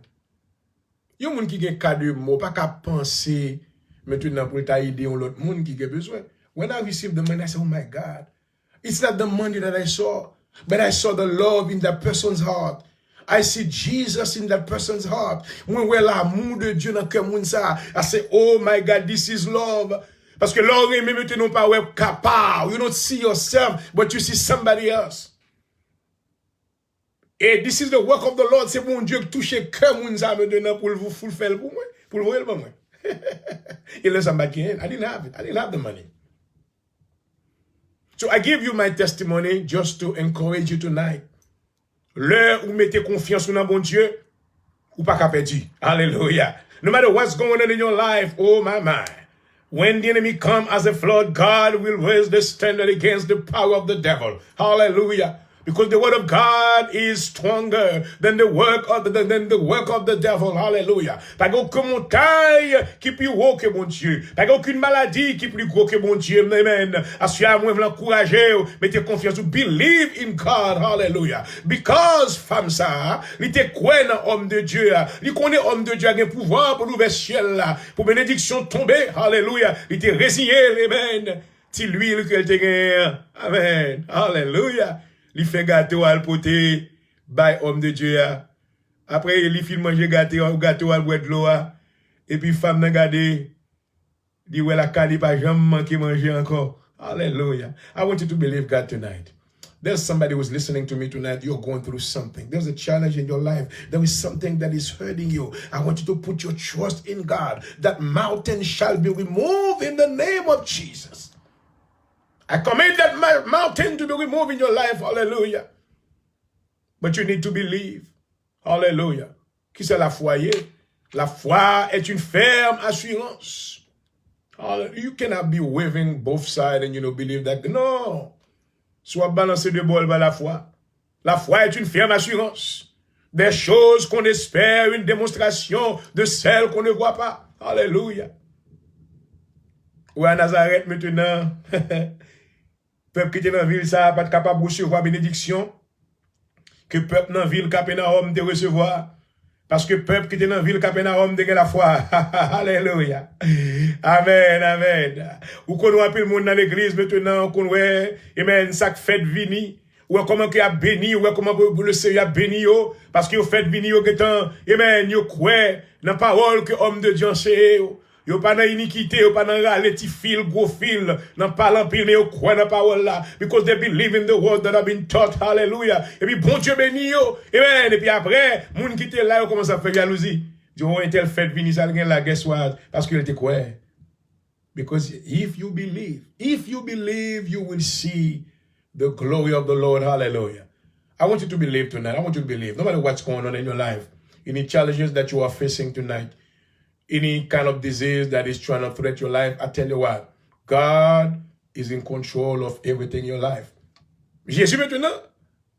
Yon moun qui gen cadeau mo pas ka penser maintenant pour ta aider on l'autre moun qui gen besoin. When I received the money, I said, oh my God. It's not the money that I saw, but I saw the love in that person's heart. I see Jesus in that person's heart. When we l'amour de Dieu dans cœur moun sa, I say, oh my God, this is love. Parce que l'or même maintenant pas ouais capable. You don't see yourself, but you see somebody else. Et this is the work of the Lord. C'est mon Dieu qui touche cœur moun sa maintenant pour vous faire pour moi, pour le voir pour moi. Il laisse back in. I didn't have it. I didn't have the money. So I give you my testimony just to encourage you tonight. L'heure où vous mettez confiance dans bon Dieu, ou pas qu'à perdre. Hallelujah. No matter what's going on in your life, oh my. When the enemy come as a flood, God will raise the standard against the power of the devil. Hallelujah. Because the word of God is stronger than the work of the devil. Hallelujah. Pas aucune montagne qui plus haut que mon Dieu. Pas aucune maladie qui plus gros que mon Dieu. Amen. Assurément, vous l'encouragez. Mettez confiance. Believe in God. Hallelujah. Because, femme ça, il était quoi dans homme de Dieu. Il connaît homme de Dieu a un pouvoir pour l'ouvrir ciel là. Pour bénédiction tomber. Hallelujah. Il était résigné. Amen. Si l'huile qu'elle te gagne. Amen. Hallelujah. Il fait gâteau à poter, by homme de Dieu. Après, il fait manger gâteau à boire de l'eau. Et puis, femme n'a gardé, dit, ouais, la cali pas jamais manqué manger encore. Hallelujah. I want you to believe God tonight. There's somebody who's listening to me tonight. You're going through something. There's a challenge in your life. There is something that is hurting you. I want you to put your trust in God. That mountain shall be removed in the name of Jesus. I command that mountain to be removed in your life. Hallelujah. But you need to believe. Hallelujah. Qui c'est la foi? La foi est une ferme assurance. You cannot be waving both sides and believe that. No. Soit balancer de bol par la foi. La foi est une ferme assurance. Des choses qu'on espère, une démonstration de celles qu'on ne voit pas. Hallelujah. Ou à Nazareth maintenant. Peuple qui était dans la ville, ça n'a pas capable de recevoir bénédiction. Que peuple dans la ville, Capernaum, de recevoir. Parce que peuple qui était dans la ville, Capernaum, de la foi. Alléluia. Amen, amen. Ou qu'on voit le monde dans l'église maintenant, qu'on voit, amen, ça fait vini. Ou comment qu'il a béni, ou comment le Seigneur a béni, parce qu'il a fait vini, amen, il croit dans la parole que l'homme de Dieu enseigne. Yo pas dans iniquité, yo pas dans râler ti fil, gros fil, dans parlant pile, mais yo croit dans parole là. Because they believe in the word that have been taught. Hallelujah. Et puis bon Dieu béni yo. Amen. Et puis après, moun qui était là, yo commence à faire jalousie. Dit, oh, un tel fait vini, ça la guess what? Parce qu'il était quoi? Because if you believe, you will see the glory of the Lord. Hallelujah. I want you to believe tonight. I want you to believe. No matter what's going on in your life, any challenges that you are facing tonight, any kind of disease that is trying to threaten your life, I tell you what, God is in control of everything in your life. Jésus maintenant,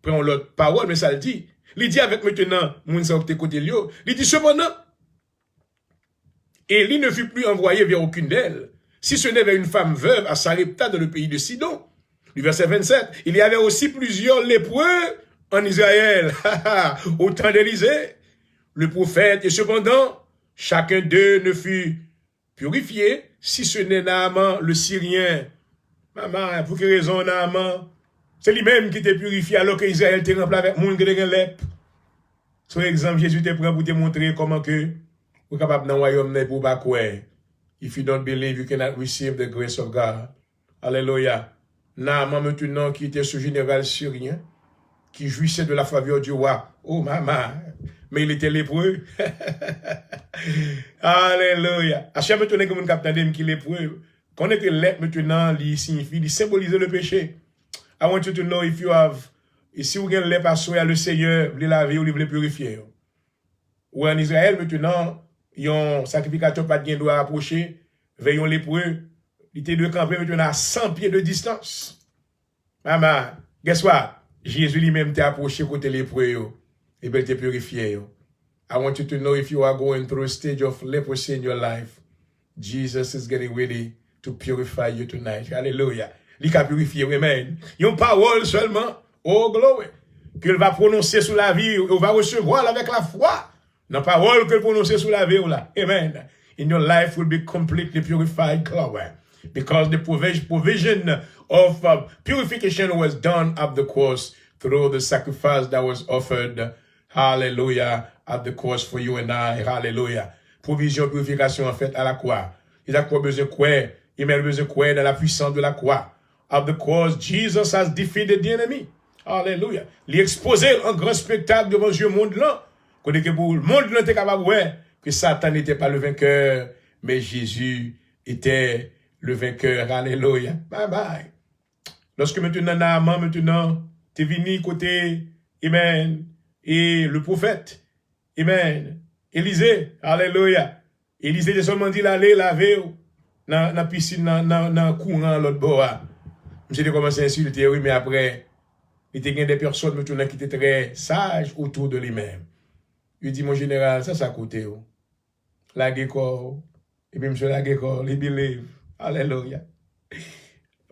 prend l'autre parole, mais ça le dit. Il dit avec maintenant, moun sa opté côté lio, il dit cependant, Élie ne fut plus envoyé vers aucune d'elles, si ce n'est vers une femme veuve à Sarepta dans le pays de Sidon. Du verset 27, il y avait aussi plusieurs lépreux en Israël, au temps d'Élisée, le prophète, et cependant, chacun d'eux ne fut purifié, si ce n'est Naaman, le Syrien. Maman, pour quelle raison Naaman? C'est lui-même qui était purifié alors qu'Israël était rempli avec monde qui était lèpre. Son exemple, Jésus te prend pour te montrer comment que vous êtes capable dans le royaume pour pas quoi. If you don't believe, you cannot receive the grace of God. Alléluia. Naaman maintenant qui était ce général syrien, qui jouissait de la faveur du roi. Oh maman, mais il était lépreux. Alléluia. À chaque maintenant que vous captez qui est lépreux, quand on est lèpre maintenant, il signifie, il symbolise le péché. I want you to know if you have, et si vous avez lèpre à soi, le Seigneur, vous laver ou vous le purifier. Ou en Israël maintenant, yon sacrificateur pas de gain doit approcher, veillons lépreux, il était de camper maintenant à 100 pieds de distance. Maman, guess what? Jésus lui-même t'a approché côté lépreux, et bien te purifié. I want you to know if you are going through a stage of leprosy in your life, Jesus is getting ready to purify you tonight. Hallelujah. Il a purifié, amen. Yon parole seulement, oh glory, qu'il va prononcer sous la vie, on va recevoir avec la foi. La parole que prononcer sous la vie, là. Amen. In your life will be completely purified, glory. Because the provision of purification was done at the cross through the sacrifice that was offered, hallelujah, at the cross for you and I, hallelujah. Provision, purification en fait à la croix. Il a quoi besoin de quoi? Il a besoin de quoi dans la puissance de la croix. At the cross, Jesus has defeated the enemy. Hallelujah. Il exposé un grand spectacle devant ce monde-là. Que pour le monde n'était capable de voir que Satan n'était pas le vainqueur, mais Jésus était le vainqueur. Alléluia. Bye bye. Lorsque maintenant, Naaman, maintenant, t'es venu côté, amen, et le prophète, amen, Élisée, alléluia. Élisée, j'ai seulement dit l'aller laver dans la piscine, dans le courant, l'autre bord. J'ai commencé à insulter, oui, mais après, il y a des personnes maintenant qui étaient très sages autour de lui-même. Il dit, mon général, ça coûte. La guécor, et puis monsieur la guécor, il believe. Alléluia.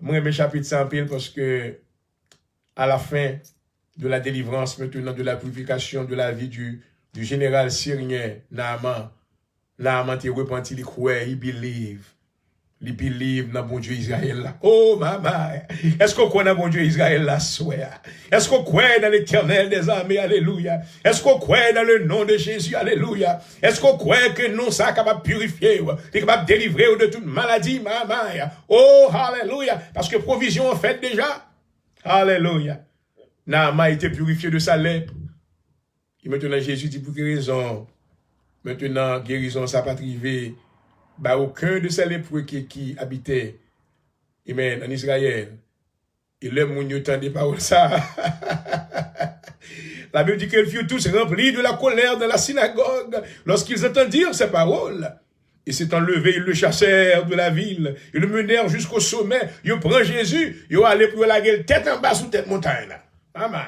Moi, j'aime chapitre 100 pile parce que, à la fin de la délivrance, maintenant, de la purification de la vie du général syrien, Naaman t'est repenti, il croit, il believe. Il believe dans bon Dieu Israël là. Oh, maman. Est-ce qu'on croit dans bon Dieu Israël là, soeur? Est-ce qu'on croit dans l'éternel des armées? Alléluia. Est-ce qu'on croit dans le nom de Jésus? Alléluia. Est-ce qu'on croit que non, ça est capable de purifier, est capable de délivrer de toute maladie, maman? Oh, alléluia. Parce que provision en fait déjà. Alléluia. Naaman a été purifié de sa lèpre. Et maintenant, Jésus dit pour quelle raison? Maintenant, guérison, ça pas arrivé. Bah, aucun de ces lépreux qui habitaient, amen, en Israël, et le monde entendait paroles ça. La Bible dit qu'ils furent tous remplis de la colère dans la synagogue lorsqu'ils entendirent ces paroles. Ils s'étant levés, ils le chassèrent de la ville, ils le menèrent jusqu'au sommet, ils prennent Jésus, ils allaient pour la gueule tête en bas sous tête montagne. Maman.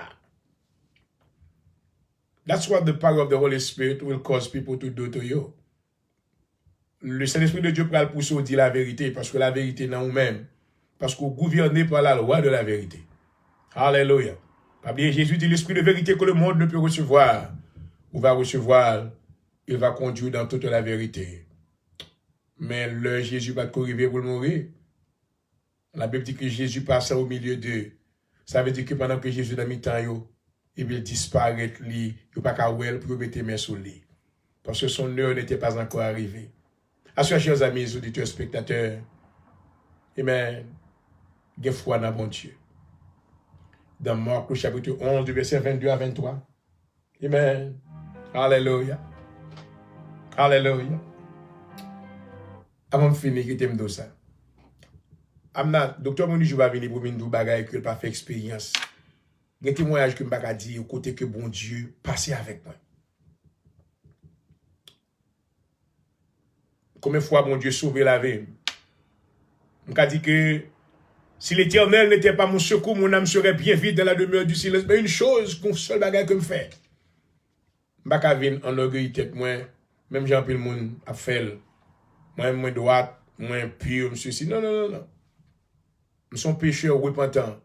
That's what the power of the Holy Spirit will cause people to do to you. Le Saint-Esprit de Dieu prend le pousser dire la vérité, parce que la vérité dans nous-mêmes, parce qu'on gouverné par la loi de la vérité. Alléluia. Pas bien, Jésus dit l'esprit de vérité que le monde ne peut recevoir, ou va recevoir, il va conduire dans toute la vérité. Mais le Jésus va arriver pour le mourir. La Bible dit que Jésus passa au milieu d'eux. Ça veut dire que pendant que Jésus dans mi-temps, il va disparaître, il ne va pas pour mettre les mains sur lui. Parce que son heure n'était pas encore arrivée. À ce chers amis, auditeurs, spectateurs, amen, des foi dans mon Dieu. Dans Marc, au chapitre 11, du verset 22 à 23. Amen. Alléluia. Alléluia. Avant de finir, je t'aime de ça. Docteur Moni, je vais venir pour me dire bagaille que pas fait expérience. Il y a un témoignage que je vais dire au côté que bon Dieu passe avec moi. Combien de fois bon Dieu sauvé la vie? On a dit que si l'Éternel n'était pas mon secours, mon âme serait bien vide dans la demeure du silence. Mais une chose, qu'on seul bagage que me fait. Je ne vais pas venir en orgueil tête moi, même Jean Pierre le monde a fait. Moi droite, moi pur, ceci. Non. Nous sommes pécheurs repentants,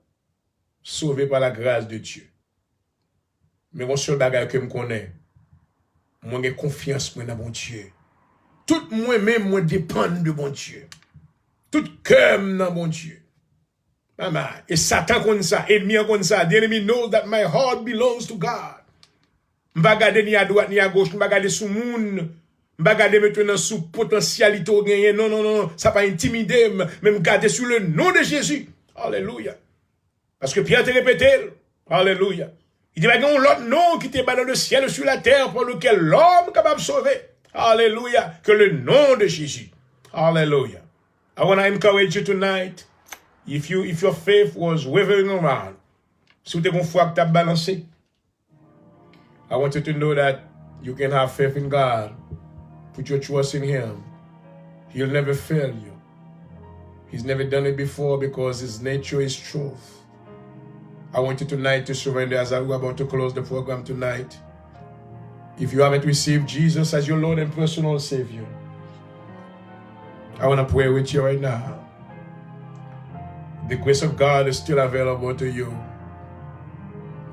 sauvés par la grâce de Dieu. Mais mon seul bagage que je connais, moi j'ai confiance dans mon Dieu. Tout moi-même, moi dépend de mon Dieu. Tout cœur dans mon Dieu. Maman, et Satan comme ça, ennemi comme ça. The enemy knows that my heart belongs to God. M'pa garder ni à droite ni à gauche, m'pa garder sous moun. M'pa garder maintenant sous potentialité ou gagner. Non, non, non, ça pas intimider, mais garder sur le nom de Jésus. Alléluia. Parce que Pierre te répétait, alléluia. Il dit, il y a l'autre nom qui t'est dans le ciel et sur la terre pour lequel l'homme est capable de sauver. Alléluia. Que le nom de Jésus. Alléluia. I want to encourage you tonight. If your faith was wavering around, si tu as foi que tu as balancé, I want you to know that you can have faith in God. Put your trust in Him. He'll never fail you. He's never done it before because His nature is truth. I want you tonight to surrender as we're about to close the program tonight. If you haven't received Jesus as your Lord and personal Savior, I want to pray with you right now. The grace of God is still available to you.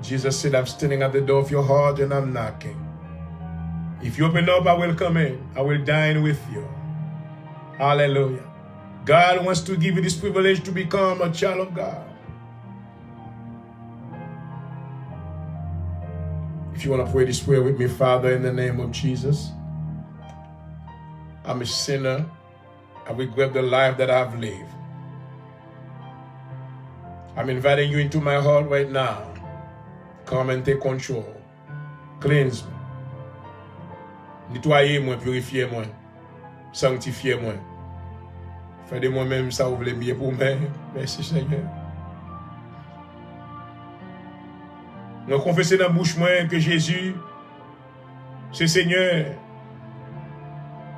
Jesus said, I'm standing at the door of your heart and I'm knocking. If you open up, I will come in. I will dine with you. Hallelujah. God wants to give you this privilege to become a child of God. If you want to pray this prayer with me, Father, in the name of Jesus, I'm a sinner. I regret the life that I've lived. I'm inviting you into my heart right now. Come and take control. Cleanse me. Nettoyez-moi, purifiez-moi. Sanctifiez-moi. Faites de moi-même ça vous voulez bien pour moi. Merci Seigneur. Nous confessons dans la bouche moi que Jésus, c'est Seigneur.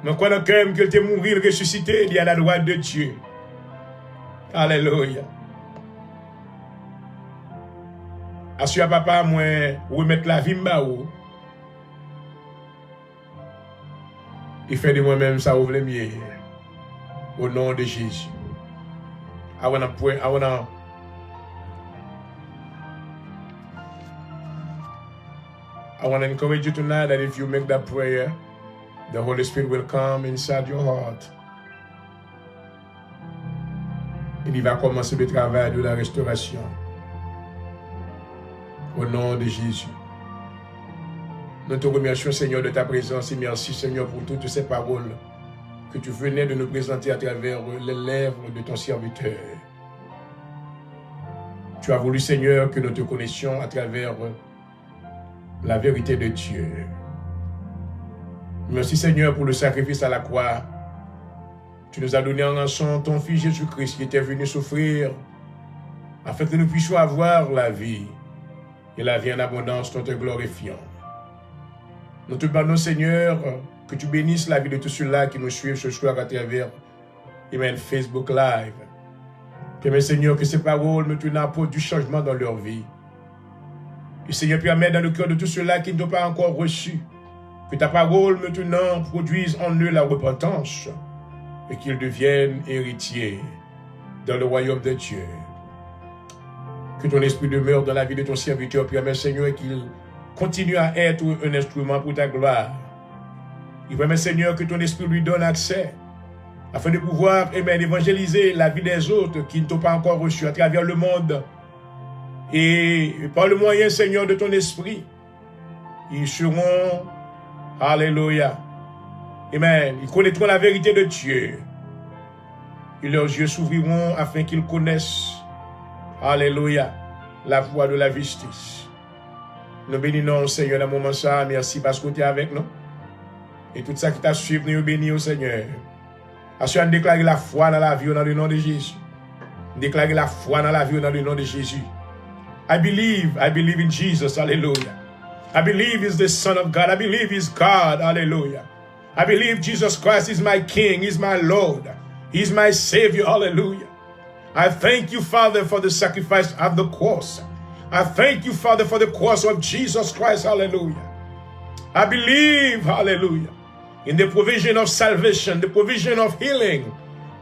Nous croyons dans le cœur qu'il était mort, ressuscité, il est à la droite de Dieu. Alléluia. Assure papa, moi, remettre la vie m'baou. Il fait de moi-même ça, vous voulez mieux. Au nom de Jésus. I want to encourage you tonight that if you make that prayer, the Holy Spirit will come inside your heart. Et il va commencer le travail de la restauration. Au nom de Jésus. Nous te remercions, Seigneur, de ta présence et merci, Seigneur, pour toutes ces paroles que tu venais de nous présenter à travers les lèvres de ton serviteur. Tu as voulu, Seigneur, que nous te connaissions à travers la vérité de Dieu. Merci, Seigneur, pour le sacrifice à la croix. Tu nous as donné en rançon ton Fils Jésus-Christ qui était venu souffrir afin que nous puissions avoir la vie et la vie en abondance en te glorifiant. Nous te demandons, Seigneur, que tu bénisses la vie de tous ceux-là qui nous suivent ce soir à travers Facebook Live. Permets, Seigneur, que ces paroles maintenant apportent du changement dans leur vie. Et Seigneur, permets dans le cœur de tous ceux-là qui ne t'ont pas encore reçu, que ta parole maintenant produise en eux la repentance et qu'ils deviennent héritiers dans le royaume de Dieu. Que ton esprit demeure dans la vie de ton serviteur, permets, Seigneur, qu'il continue à être un instrument pour ta gloire. Il permet, Seigneur, que ton esprit lui donne accès afin de pouvoir évangéliser la vie des autres qui ne t'ont pas encore reçu à travers le monde. Et par le moyen, Seigneur, de ton esprit, ils seront, alléluia, amen, ils connaîtront la vérité de Dieu. Et leurs yeux s'ouvriront afin qu'ils connaissent, alléluia, la voie de la justice. Nous bénissons, Seigneur, dans le moment ça. Merci parce que tu es avec nous. Et tout ça qui t'a suivi, nous bénissons, Seigneur. Assurez nous déclarer la foi dans la vie dans le nom de Jésus. Déclarer la foi dans la vie dans le nom de Jésus. I believe in Jesus, hallelujah. I believe He's the Son of God. I believe He's God, hallelujah. I believe Jesus Christ is my King, He's my Lord. He's my Savior, hallelujah. I thank you, Father, for the sacrifice of the cross. I thank you, Father, for the cross of Jesus Christ, hallelujah. I believe, hallelujah, in the provision of salvation, the provision of healing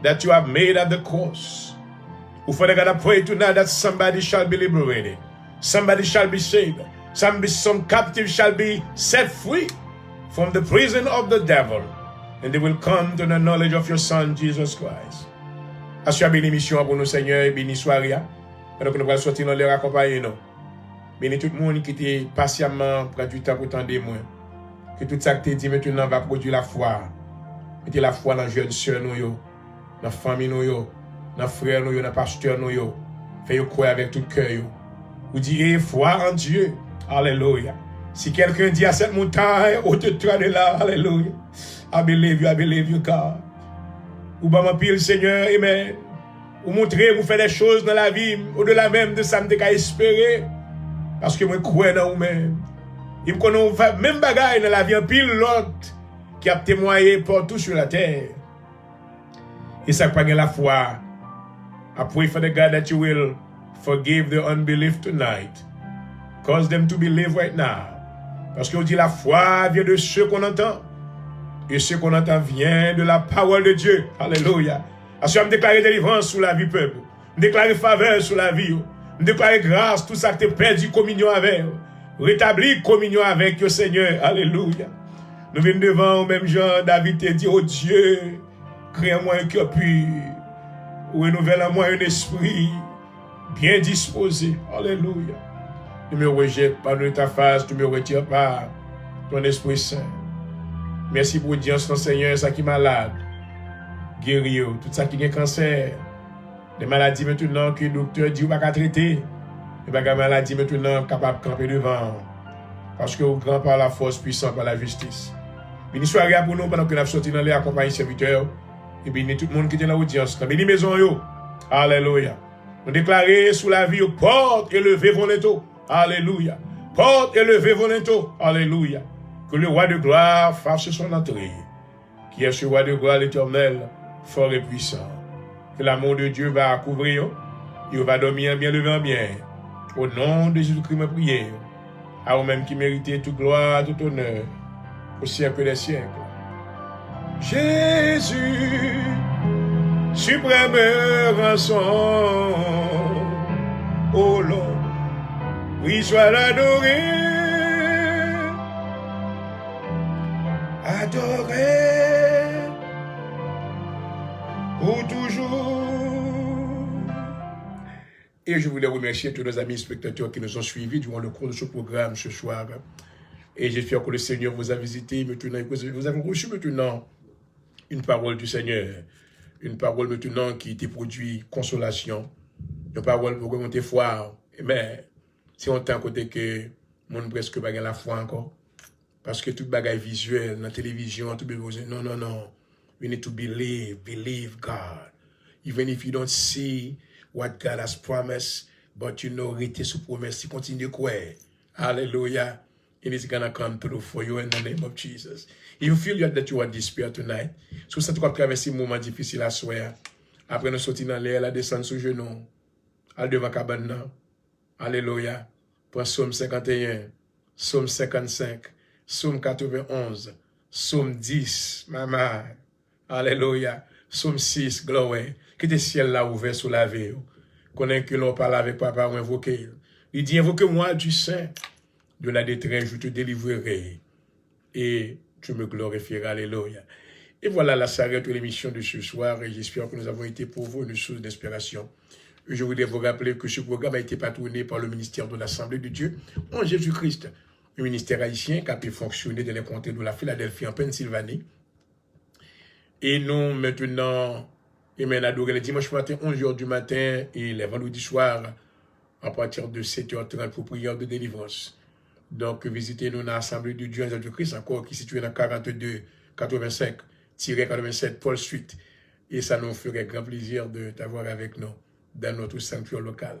that you have made at the cross. Oh, Father God, I pray tonight that somebody shall be liberated. Somebody shall be saved. Some captive shall be set free from the prison of the devil. And they will come to the knowledge of your Son, Jesus Christ. As tu as béni mission pour nous, Seigneur, et béni soirée. Pendant que nous allons sortir dans l'air accompagner nous. Bénis tout le monde qui était patiemment, prend du temps pour tendre moi. Que tout ça que tu dit maintenant va produire la foi. Mettez la foi dans les jeunes sœurs, dans la famille, dans les frères, dans les pasteurs. Faites croire avec tout cœur. Vous direz foi en Dieu. Alléluia. Si quelqu'un dit à cette montagne, ôte-toi de là. Alléluia. I believe you, God. Vous m'appelez le Seigneur, amen. Vous montrez, vous faites des choses dans la vie, au-delà même de ça, je peux espérer. Parce que moi, je crois dans vous-même. Et me connais même bagaille dans la vie, en pile l'autre qui a témoigné partout sur la terre. Et ça prend la foi. I pray for the God that you will forgive the unbelief tonight. Cause them to believe right now. Parce qu'on dit la foi vient de ce qu'on entend. Et ce qu'on entend vient de la parole de Dieu. Alléluia. Parce que je déclare délivrance sur la vie peuple. Je déclare faveur sur la vie. Je déclare grâce, tout ça que tu as perdu communion avec. Rétablir communion avec le Seigneur. Alléluia. Nous venons devant au même genre, David te dit, oh Dieu, crée en moi un cœur pur. Renouvelle en moi un esprit bien disposé. Alléluia. Ne me rejette pas de ta face, tu ne me retires pas ton Esprit Saint. Merci pour l'audience, Seigneur, ça qui est malade. Guérir, tout ça qui est cancer. Des maladies maintenant que le docteur dit ou pas qu'à traiter. Et pas de maladies maintenant capable de camper devant. Parce que au grand par la force, puissant par la justice. Béni soit pour nous pendant que nous avons sorti dans les accompagnés serviteurs. Et béni tout le monde qui est dans l'audience. Béni maison yo. Alléluia. Nous déclarons sous la vie, porte et levez vos létaux. Alléluia. Porte et levez vos létaux. Alléluia. Que le roi de gloire fasse son entrée. Qui est ce roi de gloire l'Éternel, fort et puissant. Que l'amour de Dieu va couvrir. Il va dormir bien, lever en bien. Au nom de Jésus-Christ, ma prière. À vous-même qui méritez toute gloire, tout honneur. Au siècle des siècles. Jésus, suprême rançon. Oh Lord, oui, sois adoré. Adoré pour toujours. Et je voulais remercier tous nos amis spectateurs qui nous ont suivis durant le cours de ce programme ce soir. Et j'espère que le Seigneur vous a visité maintenant, que vous avez reçu maintenant une parole du Seigneur. Une parole maintenant qui te produit consolation. Une parole pour remonter foi. Mais si on t'a côté que mon presque pas la foi encore. Parce que tout bagaille visuel, dans la télévision, tout non, non, non. We need to believe God. Even if you don't see what God has promised, but you know, rester sous promesse, continue quoi. Hallelujah. It is going to come through for you in the name of Jesus. If you feel that you are despair tonight, si vous avez traversé un moment difficile à soir, après nous sortir dans l'air, la descendre sous genou, à devant cabane. Alléluia. Pour Psaume 51, Psaume 55, Psaume 91, Psaume 10, maman. Alléluia. Psaume 6, gloire. Que le ciel là ouvert sous la vie. Qu'on ait que l'on parle avec papa ou invoquer. Il dit, invoque-moi du Saint. De la détresse, je te délivrerai. Et tu me glorifieras. Alléluia. Et voilà, là s'arrête l'émission de ce soir. Et j'espère que nous avons été pour vous une source d'inspiration. Je voudrais vous rappeler que ce programme a été patronné par le ministère de l'Assemblée de Dieu en Jésus-Christ. Un ministère haïtien qui a pu fonctionner dans les comtés de la Philadelphie en Pennsylvanie. Et nous, maintenant, adorer le dimanche matin, 11h du matin et les vendredis soirs à partir de 7h30 pour prière de délivrance. Donc, visitez-nous dans l'Assemblée de Dieu en Jésus-Christ, encore qui est située dans 42-85-87 Paul Street. Et ça nous ferait grand plaisir de t'avoir avec nous dans notre sanctuaire local.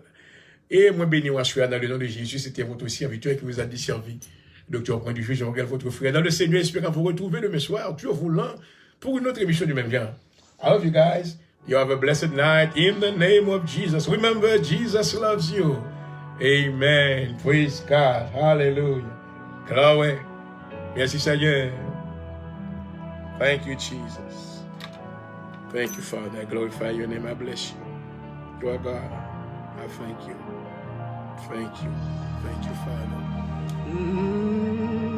Et moi, béni ou assuré dans le nom de Jésus, c'était votre serviteur qui vous a desservi. Docteur Point du Juge, Jean-Gaël, votre frère. Dans le Seigneur, espérant vous retrouver demain soir, Dieu voulant, pour une autre émission du même genre. I love you guys. You have a blessed night in the name of Jesus. Remember, Jesus loves you. Amen. Praise God. Hallelujah. Glory. Merci Seigneur. Thank you, Jesus. Thank you, Father. I glorify your name. I bless you. You are God. I thank you. Thank you. Thank you, Father.